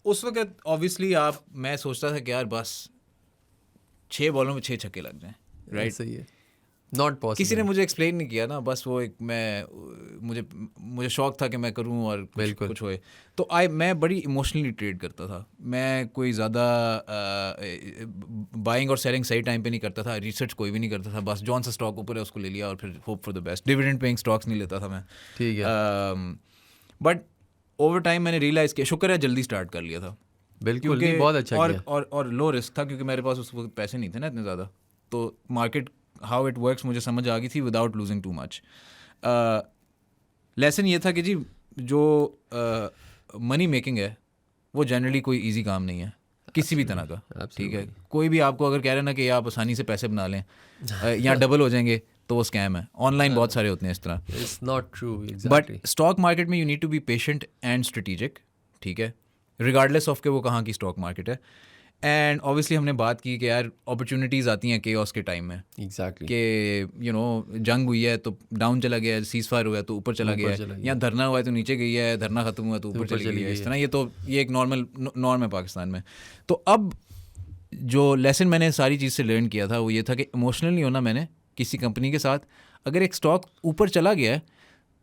उस वक्त ऑब्वियसली मैं सोचता था कि यार बस 6 बॉलों में 6 छक्के लग जाएं. राइट. सही है. Not possible. किसी ने मुझे एक्सप्लेन नहीं किया ना, बस वो एक मुझे शौक था कि मैं करूं और कुछ होए. तो मैं बड़ी इमोशनली ट्रेड करता था. मैं कोई ज़्यादा बाइंग और सेलिंग सही टाइम पे नहीं करता था. रिसर्च कोई भी नहीं करता था. बस जौन सा स्टॉक ऊपर है उसको ले लिया और फिर hope for the best. Dividend paying stocks नहीं लेता था मैं. ठीक है. बट ओवर टाइम मैंने रियलाइज़ किया, शुक्र है जल्दी स्टार्ट कर लिया था. बिल्कुल. बहुत अच्छा किया. और लो रिस्क था क्योंकि मेरे पास उस वक्त पैसे नहीं थे ना इतने ज़्यादा. तो मार्केट हाउ इट वर्क्स मुझे समझ आ गई थी without losing too much. Lesson ये था कि जी जो मनी मेकिंग है वो जनरली कोई इजी काम नहीं है किसी भी तरह का. ठीक है. कोई भी आपको अगर कह रहे ना कि आप आसानी से पैसे बना लें या डबल हो जाएंगे, तो वो स्कैम है. ऑनलाइन बहुत सारे होते हैं इस तरह. It's not true. But stock market में you need to be patient and strategic. ठीक है. रिगार्डलेस ऑफ के वो कहाँ की स्टॉक मार्केट है. एंड ऑब्वियसली हमने बात की कि यार अपॉर्चुनिटीज़ आती हैं केओस के टाइम में. एग्जैक्टली. कि यू नो जंग हुई है तो डाउन चला गया, सीज फायर हुआ है तो ऊपर चला गया, या धरना हुआ है तो नीचे गई है, धरना खत्म हुआ तो ऊपर चली गई है. इस तरह ये एक नॉर्म है पाकिस्तान में. तो अब जो लेसन मैंने सारी चीज़ से लर्न किया था वो ये था कि इमोशनल नहीं होना. मैंने किसी कंपनी के साथ अगर एक स्टॉक ऊपर चला गया है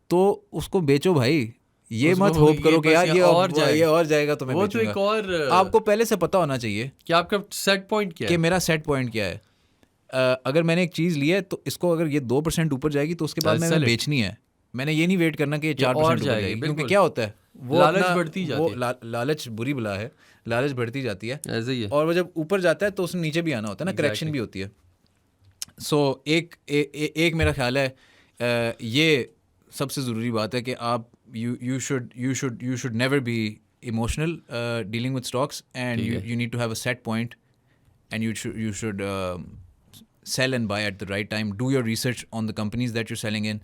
तो उसको बेचो भाई. ये मत होप करो कि यार ये और जाएगा तो मैं वो तो एक और आपको पहले से पता होना चाहिए कि आपका सेट पॉइंट क्या है, कि मेरा सेट पॉइंट क्या है. अगर मैंने एक चीज़ ली है तो इसको अगर ये 2% ऊपर जाएगी तो उसके बाद मैंने बेचनी है. मैंने ये नहीं वेट करना कि ये 4% ऊपर जाएगी. क्योंकि क्या होता है वो लालच बढ़ती जाती है. लालच बुरी बला है. लालच बढ़ती जाती है. ऐसे ही है. और वो जब ऊपर जाता है तो उसमें नीचे भी आना होता है ना, करेक्शन भी होती है. सो एक मेरा ख्याल है ये सबसे ज़रूरी बात है कि आप you should never be emotional dealing with stocks, and you need to have a set point, and you should sell and buy at the right time. Do your research on the companies that you're selling in.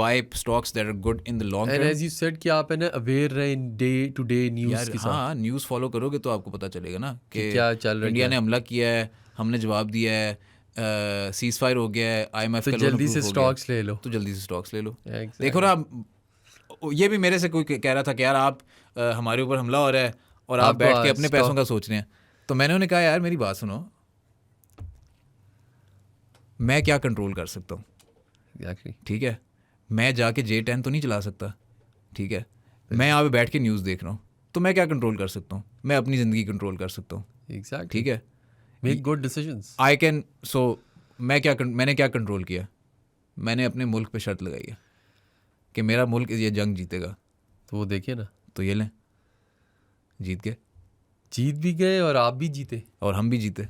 Buy stocks that are good in the long term. And as you said कि आप है ना aware रहे in day to day news के साथ. हाँ, news follow करोगे तो आपको पता चलेगा ना कि क्या चल रहा है. इंडिया ने हमला किया है, हमने जवाब दिया है, सीज फायर हो गया है, IMF का जल्दी से स्टॉक्स ले लो. तो जल्दी से स्टॉक्स ले लो. देखो ना, ये भी मेरे से कोई कह रहा था कि यार आप हमारे ऊपर हमला हो रहा है और आप बैठ के अपने पैसों का सोच रहे हैं. तो मैंने उन्हें कहा यार मेरी बात सुनो, मैं क्या कंट्रोल कर सकता हूँ. ठीक है. मैं जाके J10 तो नहीं चला सकता. ठीक है. मैं यहाँ पे बैठ के न्यूज़ देख रहा हूँ तो मैं क्या कंट्रोल कर सकता हूँ. मैं अपनी ज़िंदगी कंट्रोल कर सकता हूँ. ठीक है. Make good decisions. I can. So मैंने क्या कंट्रोल किया. मैंने अपने मुल्क पे शर्त लगाई है कि मेरा मुल्क ये जंग जीतेगा. तो वो देखिए ना, तो ये लें, जीत गए. जीत भी गए और आप भी जीते और हम भी जीते.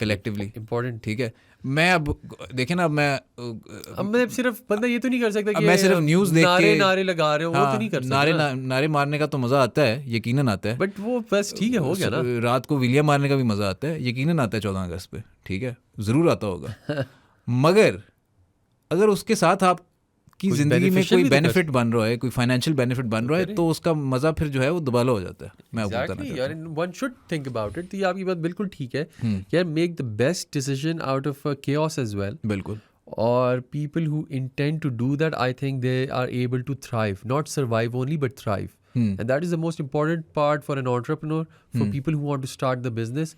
Collectively important. ठीक है, मैं अब देखें ना, अब मैं सिर्फ बंदा ये तो नहीं कर सकता कि मैं सिर्फ न्यूज़ देख के नारे लगा रहे हो, वो तो नहीं कर सकता। नारे मारने का तो मज़ा आता है, यकीनन आता है, बट वो बस ठीक है, हो गया ना। रात को विलिया मारने का भी मज़ा आता है, यकीनन आता है 14 अगस्त पे, ठीक है, ज़रूर आता होगा। मगर अगर उसके साथ आप की जिंदगी में कोई बेनिफिट बन रहा है, कोई फाइनेंशियल बेनिफिट बन रहा है, तो उसका मजा फिर जो है वो दुबाला हो जाता है। मैं आपको बताना चाहता हूं, one should think about it. तो ये आपकी बात बिल्कुल ठीक है यार, make the best decision out of chaos as well. बिल्कुल। और people who intend to do that, I think they are able to thrive, not survive only but thrive, and that is the most important part for an entrepreneur, for people who want to start the business.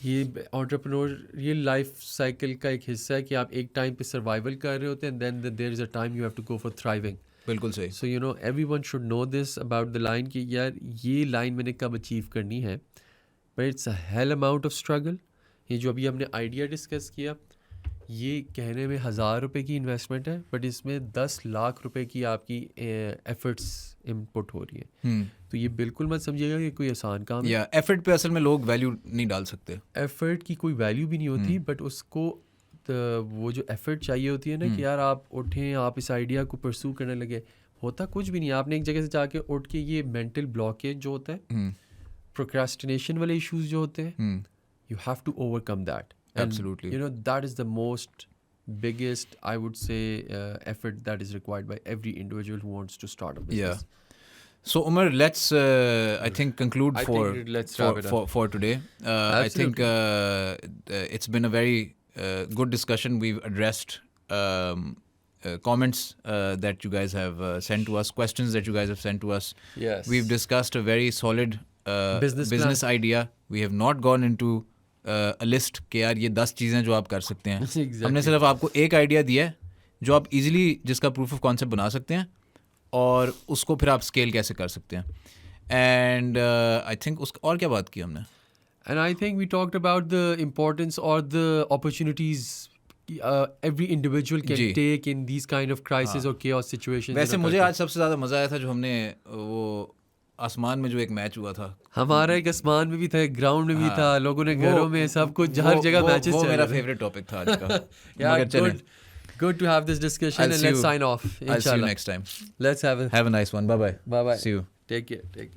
ये entrepreneurial life cycle का एक हिस्सा है कि आप एक time पे survival कर रहे होते हैं, and then there is a time you have to go for thriving. बिल्कुल सही। So you know everyone should know this about the line कि यार ये लाइन मैंने कब अचीव करनी है, but it's a hell amount of struggle. ये जो अभी हमने आइडिया डिस्कस किया, ये कहने में 1000 रुपये की इन्वेस्टमेंट है, बट इसमें 10 लाख रुपए की आपकी एफर्ट्स इनपुट हो रही है। तो ये बिल्कुल मत समझिएगा कि कोई आसान काम है। एफर्ट पे असल में लोग वैल्यू नहीं डाल सकते, एफर्ट की कोई वैल्यू भी नहीं होती, बट उसको वो जो एफर्ट चाहिए होती है ना कि यार आप उठें, आप इस आइडिया को परस्यू करने लगे, होता कुछ भी नहीं। आपने एक जगह से जाके उठ के ये मेंटल ब्लॉकेज जो होता है, प्रोक्रेस्टिनेशन वाले इश्यूज जो होते हैं, you have to overcome that. Absolutely. You know, that is the most biggest, I would say, effort that is required by every individual who wants to start a business. Yeah. So Umar, let's I think conclude for today. I think it's been a very good discussion. We've addressed comments that you guys have sent to us, questions that you guys have sent to us. Yes. We've discussed a very solid business idea. We have not gone into list के यार ये 10 चीज़ें जो आप कर सकते हैं। Exactly. हमने सिर्फ आपको एक आइडिया दिया है जो आप इजीली जिसका प्रूफ ऑफ कॉन्सेप्ट बना सकते हैं और उसको फिर आप स्केल कैसे कर सकते हैं। एंड आई थिंक उस और क्या बात की हमने, and I think we talked about the importance और the opportunities every individual can take in these kind of crisis or chaos situations. वैसे मुझे आज सबसे ज़्यादा मज़ा आया था जो हमने वो आसमान में जो एक मैच हुआ था, हमारा एक आसमान में भी था, एक ग्राउंड में भी था, लोगों ने घरों में सब कुछ हर जगह मैचेस चल रहे। वो मेरा फेवरेट टॉपिक था आज का। Yeah, good to have this discussion, and let's sign off. I'll see you next time. Let's have a nice one. Bye bye. Bye bye. See you. Take care.